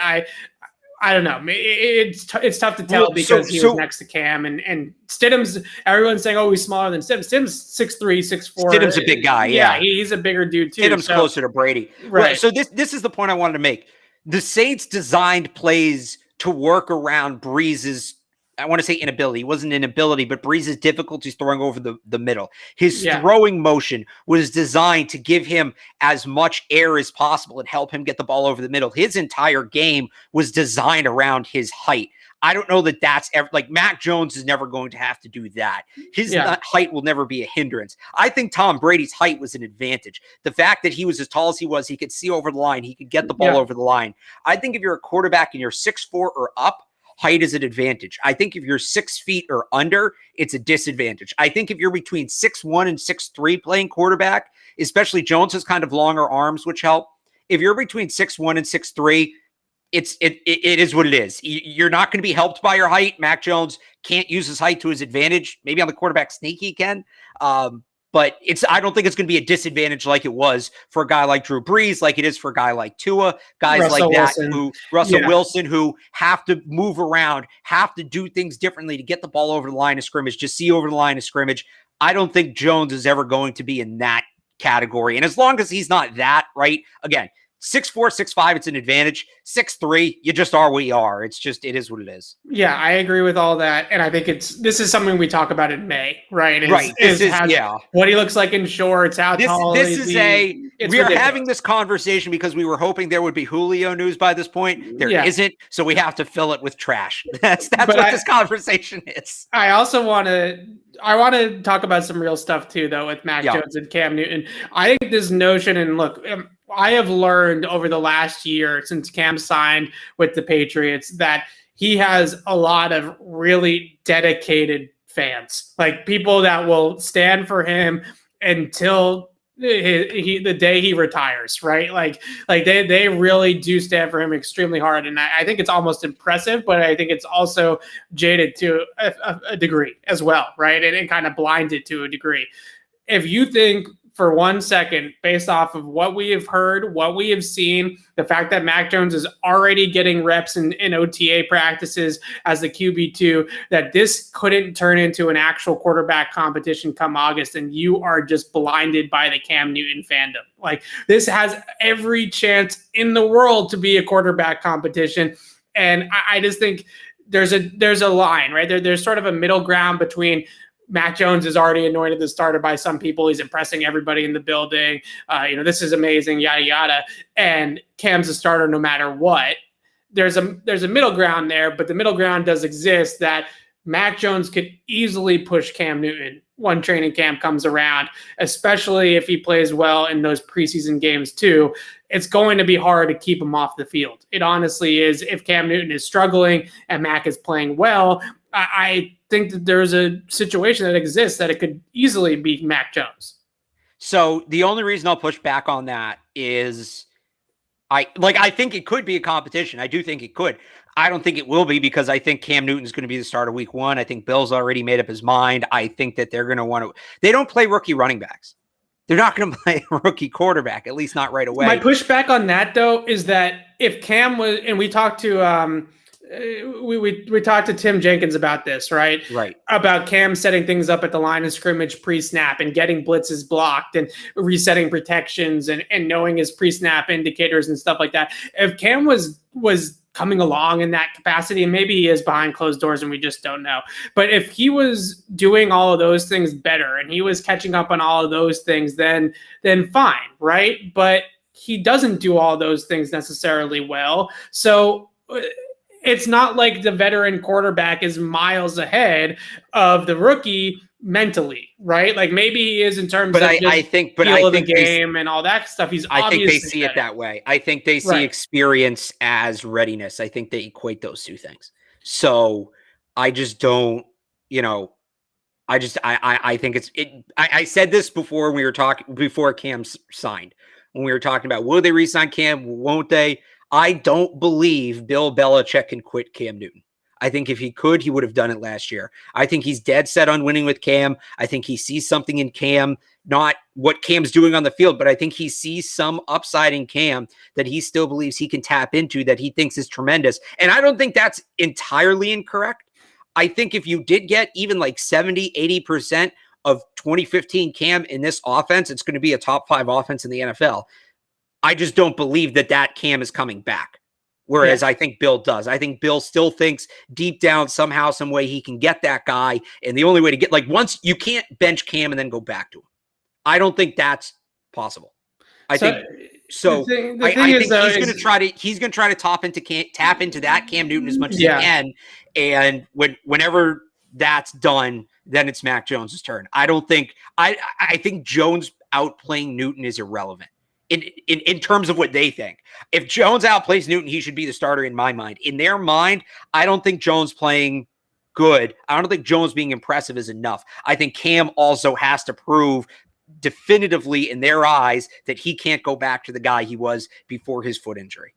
I don't know. It's tough to tell because he was next to Cam and Stidham's. Everyone's saying, "Oh, he's smaller than Stidham." Stidham's 6'3", 6'4". Stidham's a big guy. Yeah, he's a bigger dude too. Stidham's closer to Brady. Right. So this is the point I wanted to make. The Saints designed plays to work around Brees's, I want to say inability. It wasn't inability, but Brees's difficulties throwing over the middle. His throwing motion was designed to give him as much air as possible and help him get the ball over the middle. His entire game was designed around his height. I don't know that that's ever, like Mac Jones is never going to have to do that. His height will never be a hindrance. I think Tom Brady's height was an advantage. The fact that he was as tall as he was, he could see over the line. He could get the ball over the line. I think if you're a quarterback and you're 6'4" or up, height is an advantage. I think if you're 6 feet or under, it's a disadvantage. I think if you're between 6'1" and 6'3" playing quarterback, especially Jones has kind of longer arms, which help. If you're between 6'1" and 6'3", it is what it is. You're not going to be helped by your height. Mac Jones can't use his height to his advantage. Maybe on the quarterback sneak he can. But I don't think it's going to be a disadvantage like it was for a guy like Drew Brees, like it is for a guy like Tua, guys Russell like that, Russell Wilson, who have to move around, have to do things differently to get the ball over the line of scrimmage, just see over the line of scrimmage. I don't think Jones is ever going to be in that category. And as long as he's not that, right, again, 6'4", 6'5", it's an advantage. 6'3", you just are what you are. It is what it is. Yeah, I agree with all that. And I think this is something we talk about in May, right? What he looks like in shorts, how tall we are having this conversation because we were hoping there would be Julio news by this point. There isn't, so we have to fill it with trash. That's what this conversation is. I also want to talk about some real stuff too, though, with Mac Jones and Cam Newton. I think this notion, and look, I have learned over the last year since Cam signed with the Patriots that he has a lot of really dedicated fans, like people that will stand for him until the day he retires, right? Like they really do stand for him extremely hard. And I think it's almost impressive, but I think it's also jaded to a degree as well, right? And kind of blinded to a degree. If you think for 1 second, based off of what we have heard, what we have seen, the fact that Mac Jones is already getting reps in OTA practices as the QB2, that this couldn't turn into an actual quarterback competition come August, and you are just blinded by the Cam Newton fandom. Like, this has every chance in the world to be a quarterback competition. And I just think there's a line, right? There's sort of a middle ground between Mac Jones is already anointed the starter by some people. He's impressing everybody in the building. This is amazing, yada, yada. And Cam's a starter no matter what. There's a middle ground there, but the middle ground does exist that Mac Jones could easily push Cam Newton when training camp comes around, especially if he plays well in those preseason games too. It's going to be hard to keep him off the field. It honestly is. If Cam Newton is struggling and Mac is playing well, I think that there's a situation that exists that it could easily be Mac Jones. So the only reason I'll push back on that is I think it could be a competition. I do think it could. I don't think it will be because I think Cam Newton's going to be the starter week 1. I think Bill's already made up his mind. I think that they're going to want to – they don't play rookie running backs. They're not going to play a rookie quarterback, at least not right away. My pushback on that, though, is that if Cam was – and we talked to we talked to Tim Jenkins about this, right? Right. About Cam setting things up at the line of scrimmage pre-snap and getting blitzes blocked and resetting protections and knowing his pre-snap indicators and stuff like that. If Cam was coming along in that capacity, and maybe he is behind closed doors and we just don't know, but if he was doing all of those things better and he was catching up on all of those things, then fine, right? But he doesn't do all those things necessarily well. So it's not like the veteran quarterback is miles ahead of the rookie mentally, right? Like maybe he is in terms of the game and all that stuff. I think they see it that way. I think they see experience as readiness. I think they equate those two things. So I just don't, I think I said this before we were talking, before Cam signed, when we were talking about, will they re-sign Cam? Won't they? I don't believe Bill Belichick can quit Cam Newton. I think if he could, he would have done it last year. I think he's dead set on winning with Cam. I think he sees something in Cam, not what Cam's doing on the field, but I think he sees some upside in Cam that he still believes he can tap into, that he thinks is tremendous. And I don't think that's entirely incorrect. I think if you did get even like 70, 80% of 2015 Cam in this offense, it's going to be a top 5 offense in the NFL. I just don't believe that Cam is coming back. Whereas I think Bill does. I think Bill still thinks deep down somehow, some way he can get that guy. And the only way to get, once you can't bench Cam and then go back to him. I don't think that's possible. I think he's going to try to tap into that Cam Newton as much as he can. And whenever that's done, then it's Mac Jones' turn. I think Jones outplaying Newton is irrelevant. In terms of what they think. If Jones outplays Newton, he should be the starter in my mind. In their mind, I don't think Jones playing good. I don't think Jones being impressive is enough. I think Cam also has to prove definitively in their eyes that he can't go back to the guy he was before his foot injury.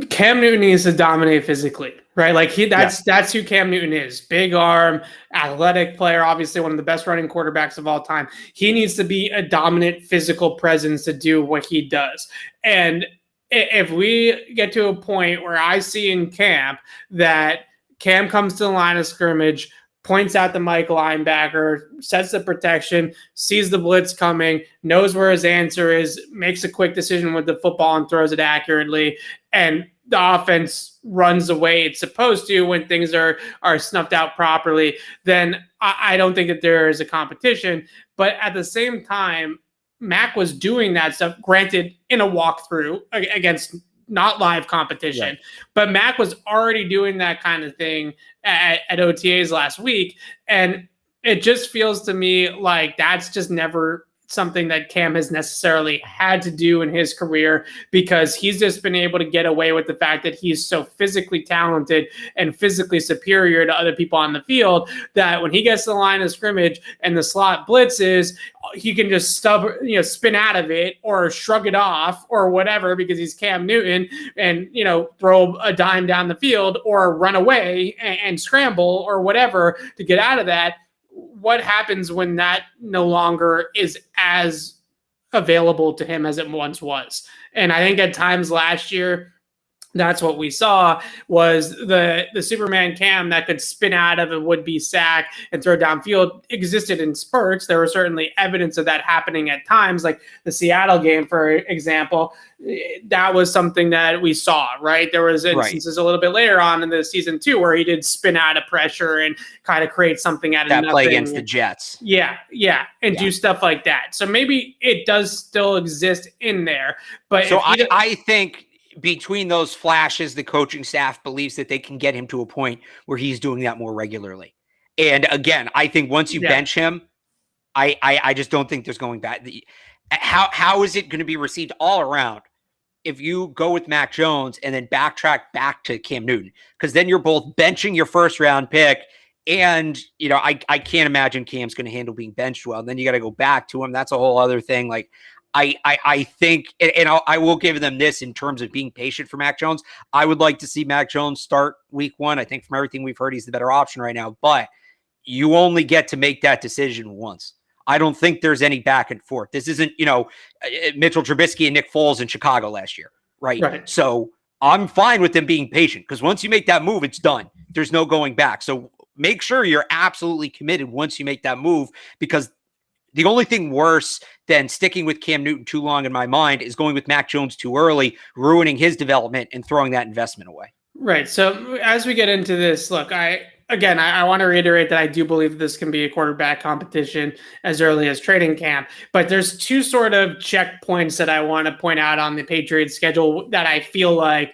Cam Newton needs to dominate physically, right? Like that's who Cam Newton is. Big arm, athletic player, obviously one of the best running quarterbacks of all time. He needs to be a dominant physical presence to do what he does. And if we get to a point where I see in camp that Cam comes to the line of scrimmage, points out the Mike linebacker, sets the protection, sees the blitz coming, knows where his answer is, makes a quick decision with the football and throws it accurately, and the offense runs the way it's supposed to when things are snuffed out properly, then I don't think that there is a competition. But at the same time, Mac was doing that stuff, granted, in a walkthrough against not live competition, but Mac was already doing that kind of thing at OTAs last week. And it just feels to me like that's just never something that Cam has necessarily had to do in his career, because he's just been able to get away with the fact that he's so physically talented and physically superior to other people on the field that when he gets to the line of scrimmage and the slot blitzes, he can just spin out of it or shrug it off or whatever, because he's Cam Newton, and, throw a dime down the field or run away and scramble or whatever to get out of that. What happens when that no longer is as available to him as it once was? And I think at times last year, that's what we saw was the Superman Cam that could spin out of a would-be sack and throw downfield existed in spurts. There was certainly evidence of that happening at times, like the Seattle game, for example. That was something that we saw, right? There was instances a little bit later on in the season too where he did spin out of pressure and kind of create something out of nothing. That play against the Jets. And do stuff like that. So maybe it does still exist in there. But so I think between those flashes, the coaching staff believes that they can get him to a point where he's doing that more regularly. And again, I think once you bench him, I just don't think there's going back. How is it going to be received all around if you go with Mac Jones and then backtrack back to Cam Newton? Because then you're both benching your first round pick. And, I can't imagine Cam's going to handle being benched well. And then you got to go back to him. That's a whole other thing. Like, I think, and I will give them this in terms of being patient for Mac Jones. I would like to see Mac Jones start week 1. I think from everything we've heard, he's the better option right now. But you only get to make that decision once. I don't think there's any back and forth. This isn't, Mitchell Trubisky and Nick Foles in Chicago last year, right? So I'm fine with them being patient because once you make that move, it's done. There's no going back. So make sure you're absolutely committed once you make that move, because the only thing worse than sticking with Cam Newton too long in my mind is going with Mac Jones too early, ruining his development and throwing that investment away. Right. So as we get into this, look, I want to reiterate that I do believe this can be a quarterback competition as early as training camp. But there's two sort of checkpoints that I want to point out on the Patriots schedule that I feel like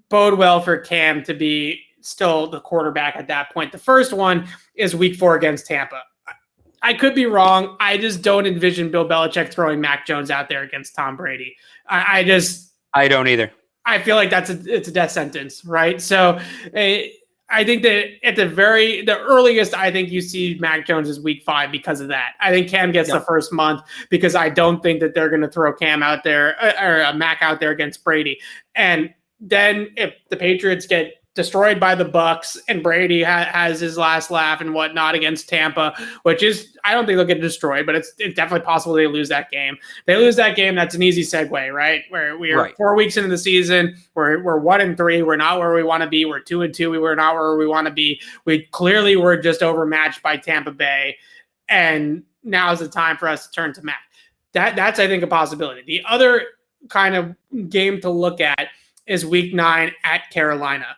bode well for Cam to be still the quarterback at that point. The first one is week 4 against Tampa. I could be wrong. I just don't envision Bill Belichick throwing Mac Jones out there against Tom Brady. I don't either. I feel like it's a death sentence, right? So I think that at the earliest, I think you see Mac Jones is week 5 because of that. I think Cam gets the first month because I don't think that they're going to throw Cam out there or Mac out there against Brady. And then if the Patriots get destroyed by the Bucks and Brady has his last laugh and whatnot against Tampa, which is, I don't think they'll get destroyed, but it's definitely possible they lose that game. They lose that game, that's an easy segue, right? Where we are 4 weeks into the season, we're 1-3, we're not where we want to be. We're 2-2, we were not where we want to be. We clearly were just overmatched by Tampa Bay, and now is the time for us to turn to Mac. That's I think a possibility. The other kind of game to look at is week 9 at Carolina.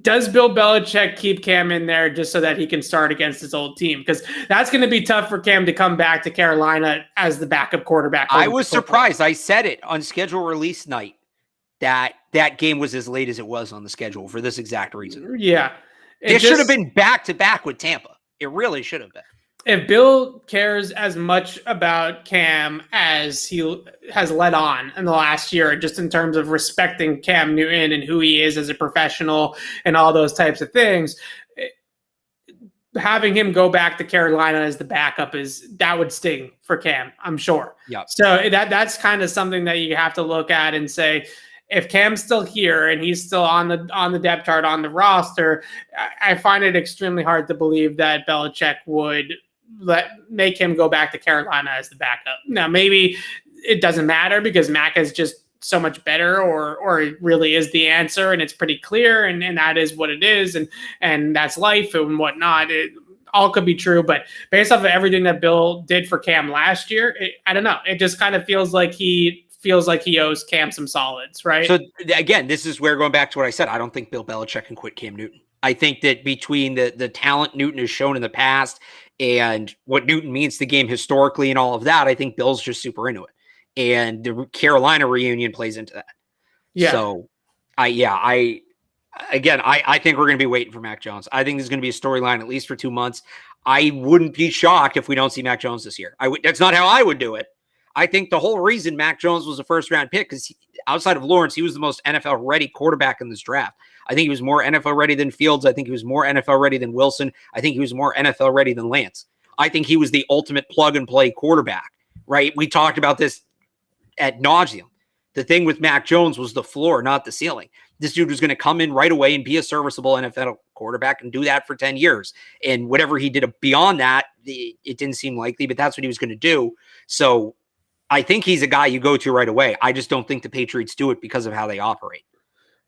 Does Bill Belichick keep Cam in there just so that he can start against his old team? Because that's going to be tough for Cam to come back to Carolina as the backup quarterback. I was surprised. I said it on schedule release night that game was as late as it was on the schedule for this exact reason. Yeah. It should have been back-to-back with Tampa. It really should have been. If Bill cares as much about Cam as he has let on in the last year, just in terms of respecting Cam Newton and who he is as a professional and all those types of things, having him go back to Carolina as the backup that would sting for Cam, I'm sure. Yeah. So that's kind of something that you have to look at and say, if Cam's still here and he's still on the depth chart on the roster, I find it extremely hard to believe that Belichick would make him go back to Carolina as the backup. Now, maybe it doesn't matter because Mac is just so much better, or it really is the answer and it's pretty clear and that is what it is and that's life and whatnot. It all could be true, but based off of everything that Bill did for Cam last year, I don't know. It just kind of feels like he owes Cam some solids, right? So again, this is where, going back to what I said, I don't think Bill Belichick can quit Cam Newton. I think that between the talent Newton has shown in the past and what Newton means to the game historically and all of that, I think Bill's just super into it. And the Carolina reunion plays into that. Yeah. So I think we're going to be waiting for Mac Jones. I think there's going to be a storyline at least for 2 months. I wouldn't be shocked if we don't see Mac Jones this year. That's not how I would do it. I think the whole reason Mac Jones was a first-round pick because outside of Lawrence, he was the most NFL-ready quarterback in this draft. I think he was more NFL-ready than Fields. I think he was more NFL-ready than Wilson. I think he was more NFL-ready than Lance. I think he was the ultimate plug-and-play quarterback, right? We talked about this ad nauseum. The thing with Mac Jones was the floor, not the ceiling. This dude was going to come in right away and be a serviceable NFL quarterback and do that for 10 years. And whatever he did beyond that, it didn't seem likely, but that's what he was going to do. So I think he's a guy you go to right away. I just don't think the Patriots do it because of how they operate.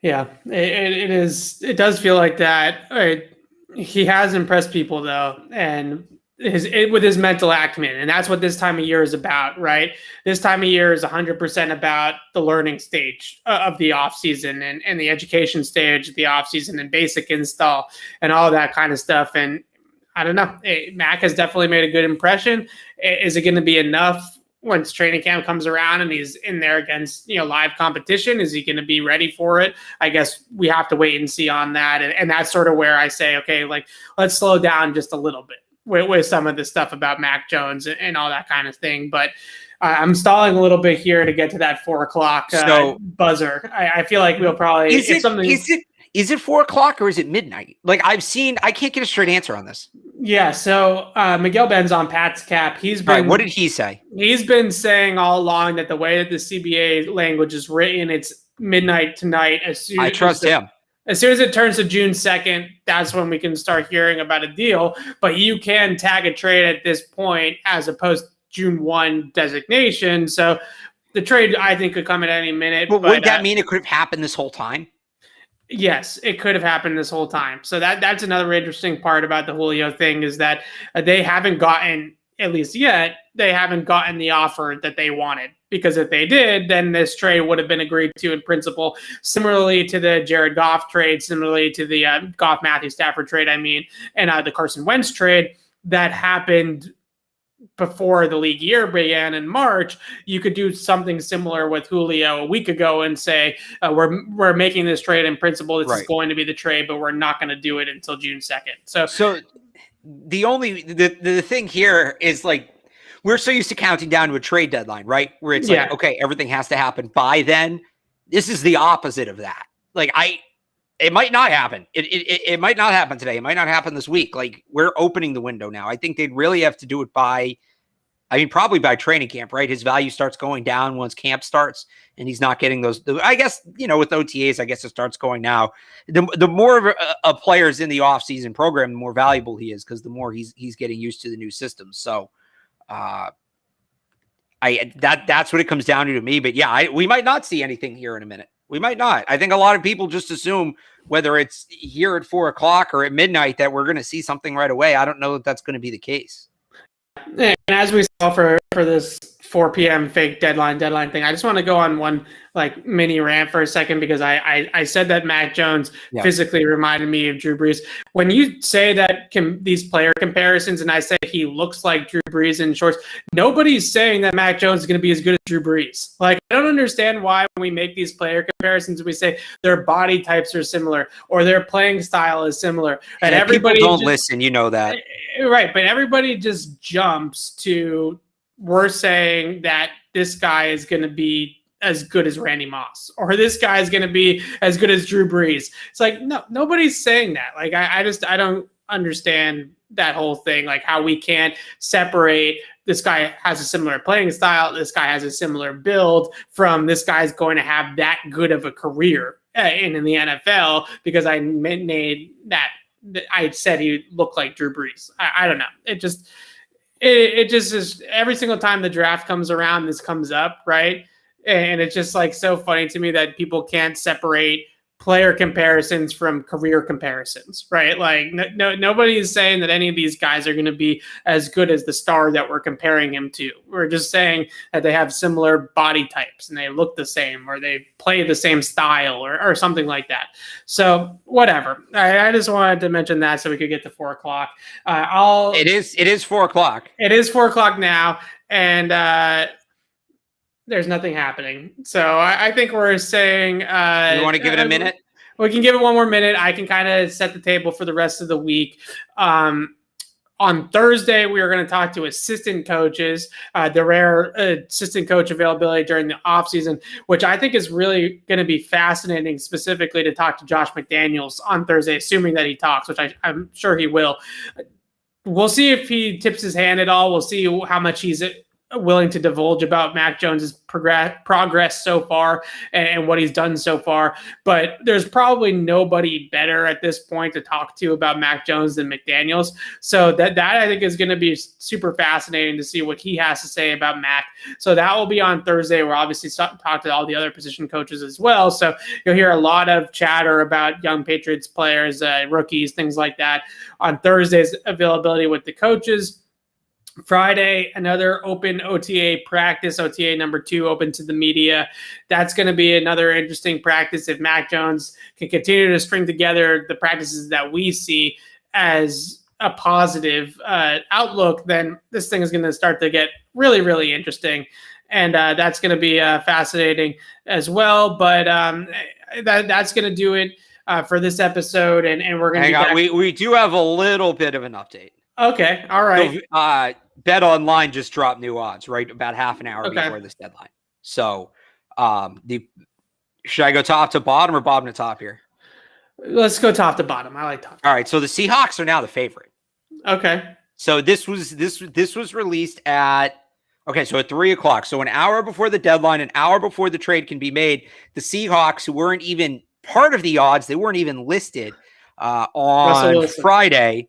Yeah, it does feel like that. Right. He has impressed people though, and with his mental acumen, and that's what this time of year is about, right? This time of year is 100% about the learning stage of the offseason and the education stage of the offseason and basic install and all that kind of stuff. And I don't know, Mac has definitely made a good impression. Is it going to be enough? once training camp comes around and he's in there against, live competition? Is he going to be ready for it? I guess we have to wait and see on that. And that's sort of where I say, okay, like, let's slow down just a little bit with some of the stuff about Mac Jones and all that kind of thing. But I'm stalling a little bit here to get to that 4:00 buzzer. I feel like we'll probably, is it 4:00 or is it midnight? Like I can't get a straight answer on this. Yeah, so Miguel Ben's on Pat's cap. What did he say? He's been saying all along that the way that the CBA language is written, it's midnight tonight. I trust him. As soon as it turns to June 2nd, that's when we can start hearing about a deal. But you can tag a trade at this point as opposed to June 1 designation. So the trade, I think, could come at any minute. But would that mean it could have happened this whole time? Yes, it could have happened this whole time. So that's another interesting part about the Julio thing is that they haven't gotten, at least yet, they haven't gotten the offer that they wanted. Because if they did, then this trade would have been agreed to in principle. Similarly to the Jared Goff trade, similarly to the Goff-Matthew-Stafford trade, and the Carson Wentz trade that happened before the league year began in March. You could do something similar with Julio a week ago and say, we're making this trade in principle. This is going to be the trade, but we're not going to do it until June 2nd. So the thing here is like, we're so used to counting down to a trade deadline, right? Where it's like, okay, everything has to happen by then. This is the opposite of that. Like it might not happen. It might not happen today. It might not happen this week. Like we're opening the window now. I think they'd really have to do it probably by training camp, right? His value starts going down once camp starts and he's not getting those. I guess, with OTAs, I guess it starts going now. The more of a player's in the offseason program, the more valuable he is because the more he's getting used to the new system. So that's what it comes down to me. But yeah, we might not see anything here in a minute. We might not. I think a lot of people just assume whether it's here at 4:00 or at midnight that we're going to see something right away. I don't know that that's going to be the case. And as we saw for this 4 p.m. fake deadline thing, I just want to go on one mini rant for a second because I said that Mac Jones physically reminded me of Drew Brees. When you say that these player comparisons and I say he looks like Drew Brees in shorts, nobody's saying that Mac Jones is going to be as good as Drew Brees. I don't understand why when we make these player comparisons, we say their body types are similar or their playing style is similar. And everybody people don't listen, that. Right, but everybody just jumps to we're saying that this guy is going to be as good as Randy Moss or this guy is going to be as good as Drew Brees. It's like, no, nobody's saying that. I don't understand that whole thing, how we can't separate this guy has a similar playing style, this guy has a similar build from this guy's going to have that good of a career in the NFL because I made that I said he looked like Drew Brees. I don't know. It just is every single time the draft comes around, this comes up, right? And it's just so funny to me that people can't separate player comparisons from career comparisons, right? Nobody is saying that any of these guys are going to be as good as the star that we're comparing him to. We're just saying that they have similar body types and they look the same or they play the same style or something like that. So whatever. I just wanted to mention that so we could get to 4:00. It is 4:00. It is 4:00 now. And, there's nothing happening. So I think we're saying... you want to give it a minute? We can give it one more minute. I can kind of set the table for the rest of the week. On Thursday, we are going to talk to assistant coaches, the rare assistant coach availability during the offseason, which I think is really going to be fascinating, specifically to talk to Josh McDaniels on Thursday, assuming that he talks, which I'm sure he will. We'll see if he tips his hand at all. We'll see how much he's willing to divulge about Mac Jones's progress so far and what he's done so far. But there's probably nobody better at this point to talk to about Mac Jones than McDaniels. So that I think is going to be super fascinating to see what he has to say about Mac. So that will be on Thursday. We'll obviously talk to all the other position coaches as well. So you'll hear a lot of chatter about young Patriots players, rookies, things like that on Thursday's availability with the coaches. Friday, another open OTA practice, OTA number 2, open to the media. That's going to be another interesting practice if Mac Jones can continue to string together the practices that we see as a positive outlook, then this thing is going to start to get really, really interesting. And that's going to be fascinating as well. But that's going to do it for this episode. And we're going to hang on. We do have a little bit of an update. Okay. All right. So, Bet Online just dropped new odds, right? About half an hour before this deadline. So should I go top to bottom or bottom to top here? Let's go top to bottom. I like top. All right. So the Seahawks are now the favorite. Okay. So this was released at 3:00. So an hour before the deadline, an hour before the trade can be made, the Seahawks, who weren't even part of the odds, they weren't even listed on Friday,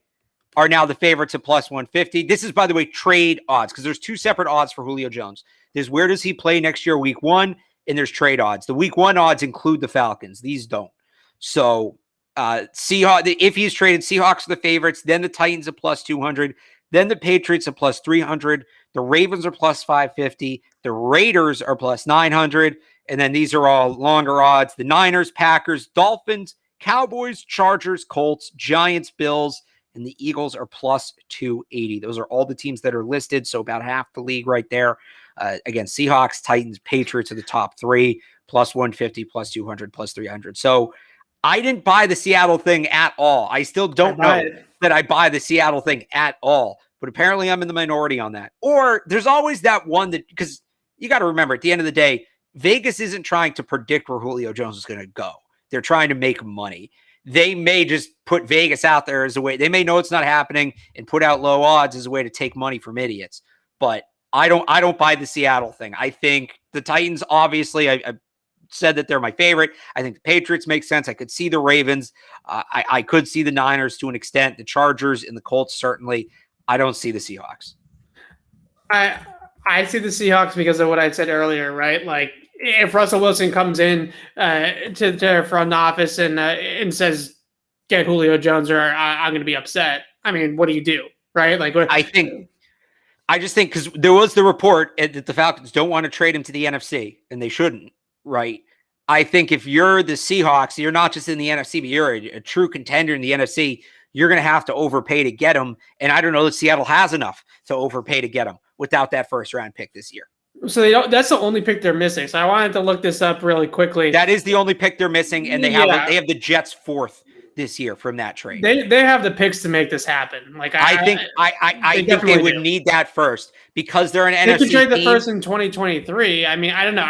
are now the favorites at plus 150. This is, by the way, trade odds, because there's two separate odds for Julio Jones. There's where does he play next year, week 1, and there's trade odds. The week 1 odds include the Falcons. These don't. So Seahawks, if he's traded, Seahawks are the favorites, then the Titans are plus 200, then the Patriots are plus 300, the Ravens are plus 550, the Raiders are plus 900, and then these are all longer odds. The Niners, Packers, Dolphins, Cowboys, Chargers, Colts, Giants, Bills, and the Eagles are plus 280. Those are all the teams that are listed, so about half the league right there. Again, Seahawks, Titans, Patriots are the top 3, plus 150, plus 200, plus 300. So I didn't buy the Seattle thing at all. I still don't know that I buy the Seattle thing at all, but apparently I'm in the minority on that. Or there's always that one that, because you got to remember, at the end of the day, Vegas isn't trying to predict where Julio Jones is going to go. They're trying to make money. They may just put Vegas out there as a way. They may know it's not happening and put out low odds as a way to take money from idiots. But I don't buy the Seattle thing. I think the Titans, obviously, I said that they're my favorite. I think the Patriots make sense. I could see the Ravens. I could see the Niners to an extent. The Chargers and the Colts, certainly. I don't see the Seahawks. I see the Seahawks because of what I said earlier, right? Like, if Russell Wilson comes in to their front office and says, get Julio Jones, or I'm going to be upset. I mean, what do you do, right? Like, I just think because there was the report that the Falcons don't want to trade him to the NFC, and they shouldn't, right? I think if you're the Seahawks, you're not just in the NFC, but you're a true contender in the NFC, you're going to have to overpay to get him. And I don't know that Seattle has enough to overpay to get him without that first-round pick this year. So that's the only pick they're missing. So I wanted to look this up really quickly. That is the only pick they're missing, and they have the Jets 4th this year from that trade. They have the picks to make this happen. Like I think they would need that first because they're an NFC. They could trade the first in 2023. I mean, I don't know.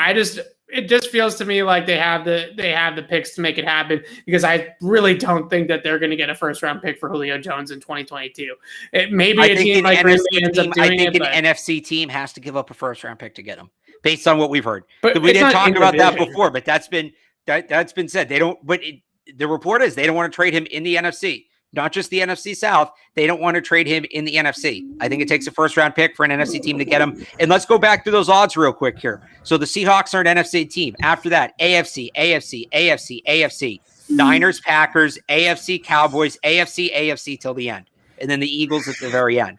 It just feels to me like they have the picks to make it happen, because I really don't think that they're going to get a first round pick for Julio Jones in 2022. Maybe a team like Green Bay ends up doing it. An NFC team has to give up a first round pick to get him, based on what we've heard. But we didn't talk about that before, but that's been said. They don't. But the report is they don't want to trade him in the NFC. Not just the NFC South. They don't want to trade him in the NFC. I think it takes a first-round pick for an NFC team to get him. And let's go back to those odds real quick here. So the Seahawks are an NFC team. After that, AFC, Niners, Packers, AFC, Cowboys, AFC till the end. And then the Eagles at the very end.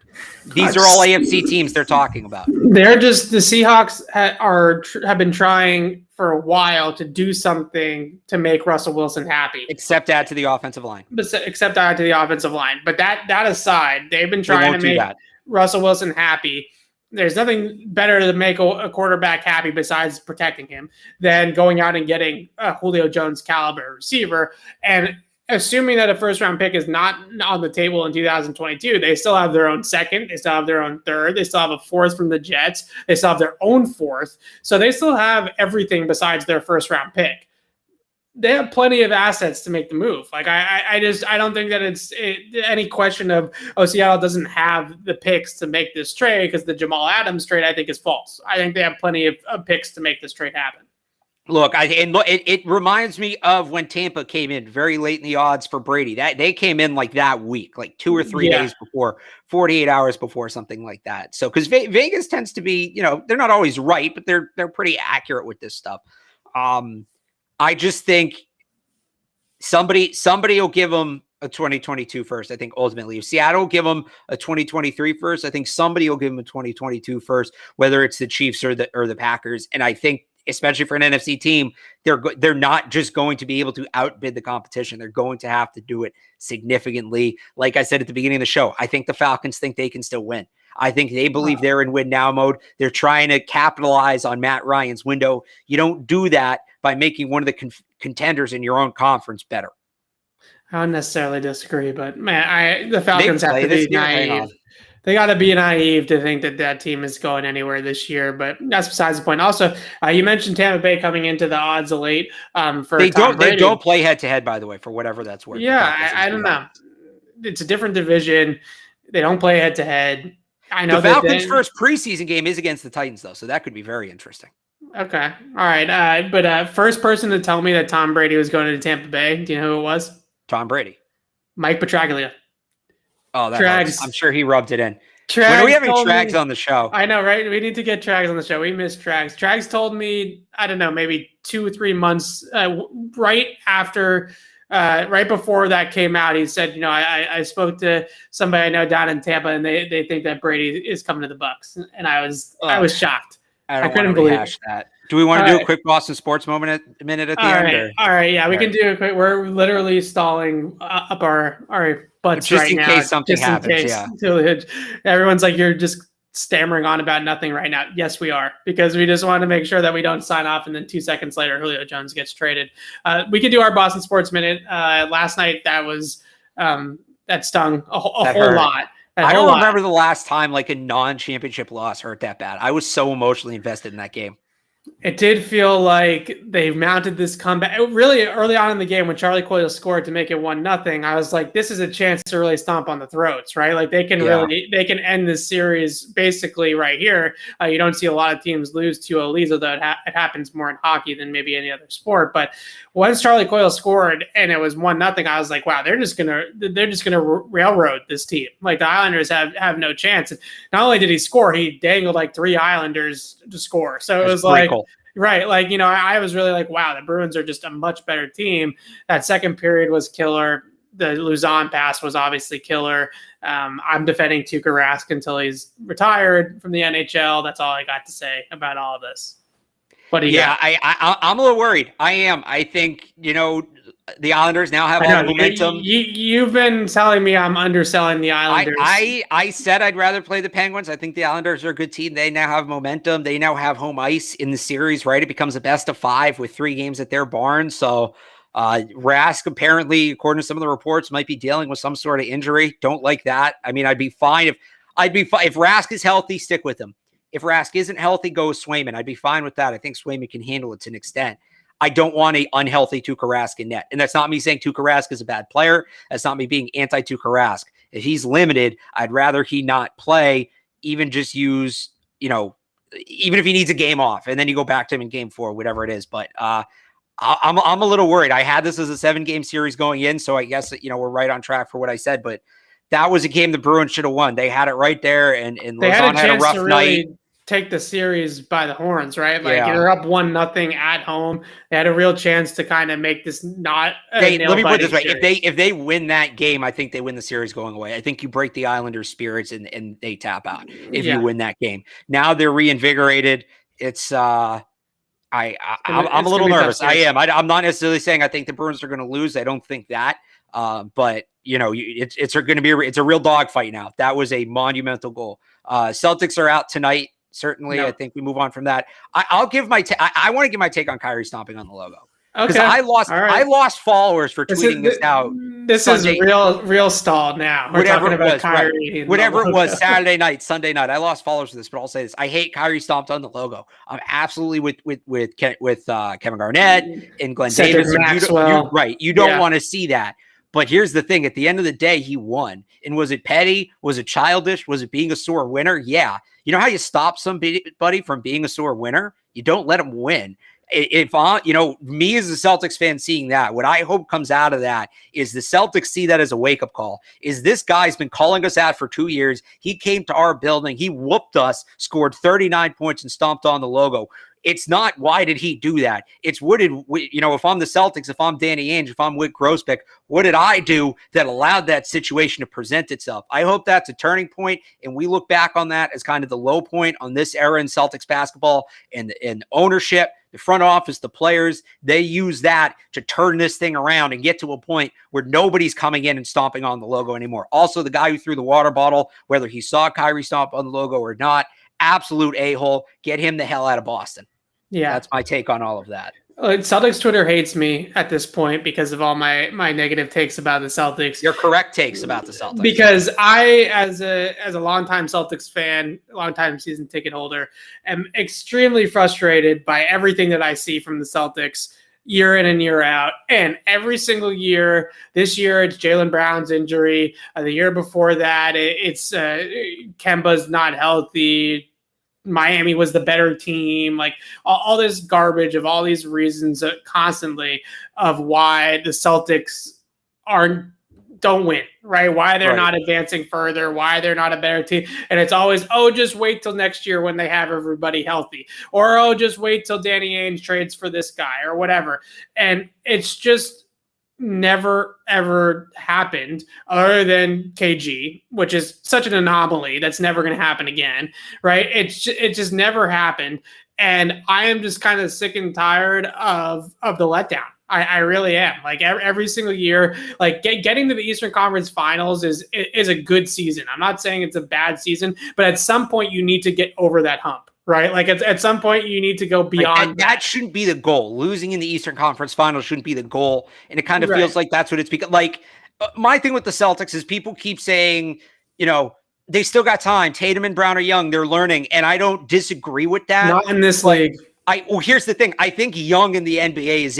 These are all AFC teams they're talking about. They're just, the Seahawks have been trying for a while to do something to make Russell Wilson happy. Except add to the offensive line. But that aside, they've been trying to make Russell Wilson happy. There's nothing better to make a quarterback happy besides protecting him than going out and getting a Julio Jones caliber receiver. And assuming that a first-round pick is not on the table in 2022, they still have their own second. They still have their own third. They still have a fourth from the Jets. They still have their own fourth. So they still have everything besides their first-round pick. They have plenty of assets to make the move. Like, I don't think that it's any question of, Seattle doesn't have the picks to make this trade, because the Jamal Adams trade, I think, is false. I think they have plenty of picks to make this trade happen. Look, it reminds me of when Tampa came in very late in the odds for Brady. That they came in like that week, like 2 or 3 days before, 48 hours before, something like that. So, because Vegas tends to be, they're not always right, but they're pretty accurate with this stuff. I just think somebody will give them a 2022 first. I think ultimately, if Seattle will give them a 2023 first, I think somebody will give them a 2022 first, whether it's the Chiefs or the Packers. And I think especially for an NFC team, they're not just going to be able to outbid the competition. They're going to have to do it significantly. Like I said at the beginning of the show, I think the Falcons think they can still win. I think they believe they're in win now mode. They're trying to capitalize on Matt Ryan's window. You don't do that by making one of the contenders in your own conference better. I don't necessarily disagree, but man, the Falcons have to be naive. They got to be naive to think that team is going anywhere this year, but that's besides the point. Also, you mentioned Tampa Bay coming into the odds of late for they Tom Brady. They don't play head to head, by the way, for whatever that's worth. Yeah, I don't know. It's a different division. They don't play head to head. I know the Falcons' first preseason game is against the Titans, though, so that could be very interesting. Okay, all right. But first person to tell me that Tom Brady was going to Tampa Bay, do you know who it was? Tom Brady. Mike Petraglia. Oh, that I'm sure he rubbed it in. Trags, when are we having Trags on the show? I know, right? We need to get Trags on the show. We miss Trags. Trags told me, I don't know, maybe 2 or 3 months right before that came out, he said, I spoke to somebody I know down in Tampa, and they think that Brady is coming to the Bucs, and I was shocked. I couldn't believe that. Do we want to do a quick Boston sports minute at the end? All right, yeah, we can do a quick. We're literally stalling up our butts just right in now, case something happens. Yeah, everyone's like, you're just stammering on about nothing right now. Yes, we are, because we just want to make sure that we don't sign off and then 2 seconds later Julio Jones gets traded. We could do our Boston sports minute. Last night that was that stung a whole lot. I don't remember the last time like a non-championship loss hurt that bad. I was so emotionally invested in that game. It did feel like they mounted this comeback really early on in the game when Charlie Coyle scored to make it 1-0. I was like, this is a chance to really stomp on the throats, right? Like they can end this series basically right here. You don't see a lot of teams lose to a lead, although it happens more in hockey than maybe any other sport. But once Charlie Coyle scored and it was 1-0, I was like, wow, they're just gonna railroad this team. Like the Islanders have no chance. And not only did he score, he dangled like 3 Islanders to score. So it was like. Right. Like, I was really like, wow, the Bruins are just a much better team. That second period was killer. The Luzon pass was obviously killer. I'm defending Tuukka Rask until he's retired from the NHL. That's all I got to say about all of this. What do you got? I'm a little worried. I am. I think, the Islanders now have all the momentum. You've been telling me I'm underselling the Islanders. I said I'd rather play the Penguins. I think the Islanders are a good team. They now have momentum. They now have home ice in the series, right? It becomes a best of 5 with 3 games at their barn. So Rask apparently, according to some of the reports, might be dealing with some sort of injury. Don't like that. I mean, I'd be fine if Rask is healthy, stick with him. If Rask isn't healthy, go with Swayman. I'd be fine with that. I think Swayman can handle it to an extent. I don't want an unhealthy Tuukka Rask in net. And that's not me saying Tuukka Rask is a bad player. That's not me being anti-Tuukka Rask. If he's limited, I'd rather he not play, even just use, even if he needs a game off, and then you go back to him in game 4, whatever it is. But I'm a little worried. I had this as a 7-game series going in, so I guess, we're right on track for what I said. But that was a game the Bruins should have won. They had it right there, and Luzon had a rough night. Take the series by the horns, right? Like you're up 1-0 at home. They had a real chance to kind of make this not. Let me put it this way: if they win that game, I think they win the series going away. I think you break the Islanders' spirits and they tap out if you win that game. Now they're reinvigorated. It's I'm a little nervous. I am. I'm not necessarily saying I think the Bruins are going to lose. I don't think that. But it's going to be it's a real dogfight now. That was a monumental goal. Celtics are out tonight. Certainly, no. I think we move on from that. I'll give my I want to give my take on Kyrie stomping on the logo. Because I lost followers for tweeting this out. This Sunday. Is real stall now. We're whatever talking about was, Kyrie. Right. Whatever it was, Saturday night, Sunday night. I lost followers for this, but I'll say this: I hate Kyrie stomped on the logo. I'm absolutely with Kevin Garnett and Glenn Davis. You don't want to see that. But here's the thing: at the end of the day, he won. And was it petty? Was it childish? Was it being a sore winner? Yeah. You know how you stop somebody from being a sore winner? You don't let them win. If me as a Celtics fan seeing that, what I hope comes out of that is the Celtics see that as a wake-up call. Is this guy's been calling us out for 2 years. He came to our building. He whooped us, scored 39 points, and stomped on the logo. It's not, why did he do that? It's if I'm the Celtics, if I'm Danny Ainge, if I'm Whit Grousbeck, what did I do that allowed that situation to present itself? I hope that's a turning point, and we look back on that as kind of the low point on this era in Celtics basketball and ownership. the front office, the players, they use that to turn this thing around and get to a point where nobody's coming in and stomping on the logo anymore. Also, the guy who threw the water bottle, whether he saw Kyrie stomp on the logo or not, absolute a-hole. Get him the hell out of Boston. Yeah. That's my take on all of that. Celtics Twitter hates me at this point because of all my negative takes about the Celtics. Your correct takes about the Celtics. Because I, as a longtime Celtics fan, longtime season ticket holder, am extremely frustrated by everything that I see from the Celtics year in and year out. And every single year, this year it's Jaylen Brown's injury. The year before that, it's Kemba's not healthy. Miami was the better team, like all this garbage of all these reasons constantly of why the Celtics don't win, right? Why they're not advancing further, why they're not a better team. And it's always, just wait till next year when they have everybody healthy, or just wait till Danny Ainge trades for this guy or whatever. And it's just never ever happened other than KG, which is such an anomaly that's never going to happen again, right? It just never happened, and I am just kind of sick and tired of the letdown. I really am. Like every single year, like getting to the Eastern Conference Finals is a good season. I'm not saying it's a bad season, but at some point you need to get over that hump. Right? Like at some point you need to go beyond that shouldn't be the goal. Losing in the Eastern Conference Finals shouldn't be the goal. And it kind of feels like that's what it's become. Like my thing with the Celtics is people keep saying, they still got time. Tatum and Brown are young. They're learning. And I don't disagree with that. Not in this league. Here's the thing. I think young in the NBA is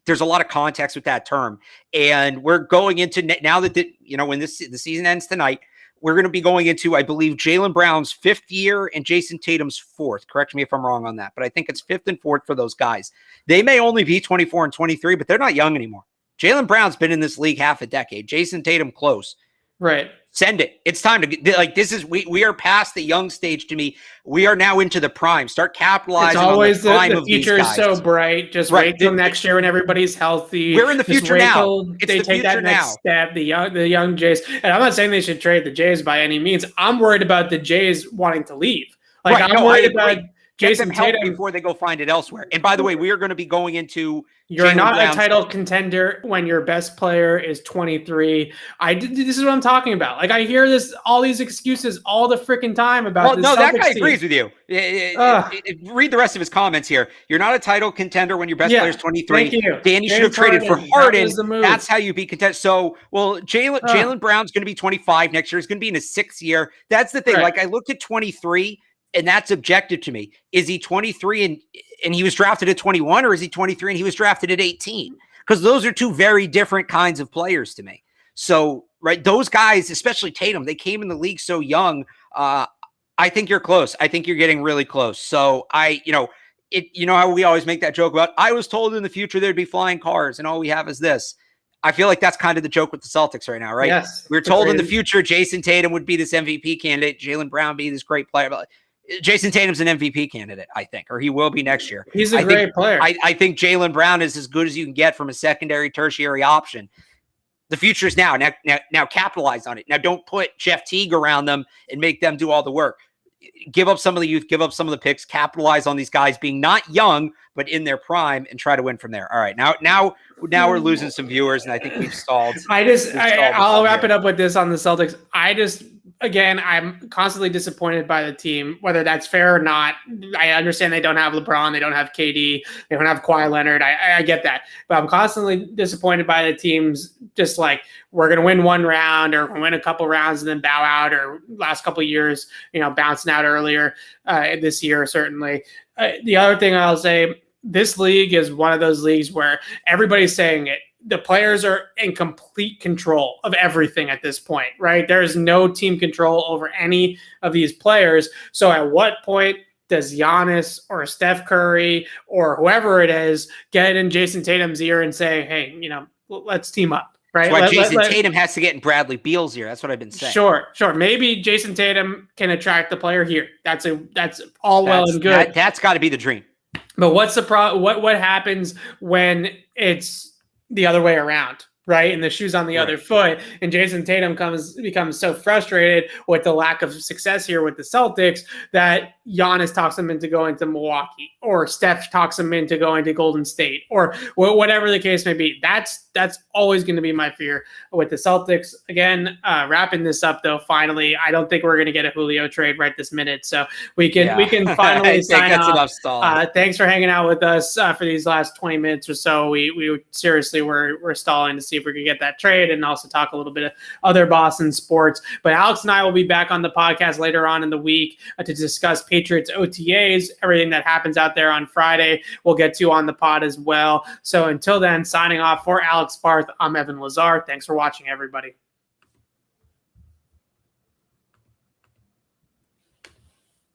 there's a lot of context with that term. And we're going into now that when the season ends tonight, we're going to be going into, I believe, Jaylen Brown's 5th year and Jason Tatum's 4th. Correct me if I'm wrong on that, but I think it's 5th and 4th for those guys. They may only be 24 and 23, but they're not young anymore. Jaylen Brown's been in this league half a decade. Jason Tatum close. Right. Send it. It's time to get this is we are past the young stage to me. We are now into the prime. Start capitalizing on the prime of these guys. The future is so bright. Just wait till next year when everybody's healthy. We're in the future now. They take that next step. The young Jays. And I'm not saying they should trade the Jays by any means. I'm worried about the Jays wanting to leave. I'm worried about Jason Tatum before they go find it elsewhere. And by the way, we are going to be going into you're not a title contender when your best player is 23. This is what I'm talking about. Like I hear all these excuses all the freaking time about this. No, that guy agrees with you. Read the rest of his comments here. You're not a title contender when your best player is 23. Thank you. Dan, you should have traded for Harden. That's how you beat contenders. So, Jaylen Brown's going to be 25 next year. He's going to be in his 6th year. That's the thing. Right. Like I looked at 23. And that's objective to me. Is he 23 and he was drafted at 21, or is he 23 and he was drafted at 18? Because those are two very different kinds of players to me. So, right, those guys, especially Tatum, they came in the league so young. I think you're close. I think you're getting really close. So how we always make that joke about, I was told in the future there'd be flying cars and all we have is this. I feel like that's kind of the joke with the Celtics right now, right? Yes. We were told in the future Jason Tatum would be this MVP candidate, Jaylen Brown be this great player. Jason Tatum's an MVP candidate, I think, or he will be next year. He's a great player. I think Jaylen Brown is as good as you can get from a secondary, tertiary option. The future is now. Now capitalize on it. Now don't put Jeff Teague around them and make them do all the work. Give up some of the youth, give up some of the picks, capitalize on these guys being not young, but in their prime and try to win from there. All right. Now we're losing some viewers and I think we've stalled. I'll wrap it up with this on the Celtics. Again, I'm constantly disappointed by the team, whether that's fair or not. I understand they don't have LeBron, they don't have KD, they don't have Kawhi Leonard. I get that. But I'm constantly disappointed by the teams just like, we're going to win one round or win a couple rounds and then bow out, or last couple of years, bouncing out earlier this year, certainly. The other thing I'll say, this league is one of those leagues where everybody's saying it. The players are in complete control of everything at this point, right? There is no team control over any of these players. So at what point does Giannis or Steph Curry or whoever it is get in Jason Tatum's ear and say, hey, let's team up, right? That's why Jason Tatum has to get in Bradley Beal's ear. That's what I've been saying. Sure. Maybe Jason Tatum can attract the player here. That's all well and good. That's got to be the dream. But what's the what happens when it's the other way around, right? And the shoe's on the other foot. And Jason Tatum becomes so frustrated with the lack of success here with the Celtics that Giannis talks him into going to Milwaukee, or Steph talks him into going to Golden State, or whatever the case may be. That's always going to be my fear with the Celtics. Again, wrapping this up though, finally, I don't think we're going to get a Julio trade right this minute. So we can finally sign off. Thanks for hanging out with us for these last 20 minutes or so. We seriously we're stalling to see if we could get that trade and also talk a little bit of other Boston sports. But Alex and I will be back on the podcast later on in the week to discuss Patriots OTAs, everything that happens out there on Friday. We'll get to on the pod as well. So until then, signing off for Alex Barth, I'm Evan Lazar. Thanks for watching, everybody.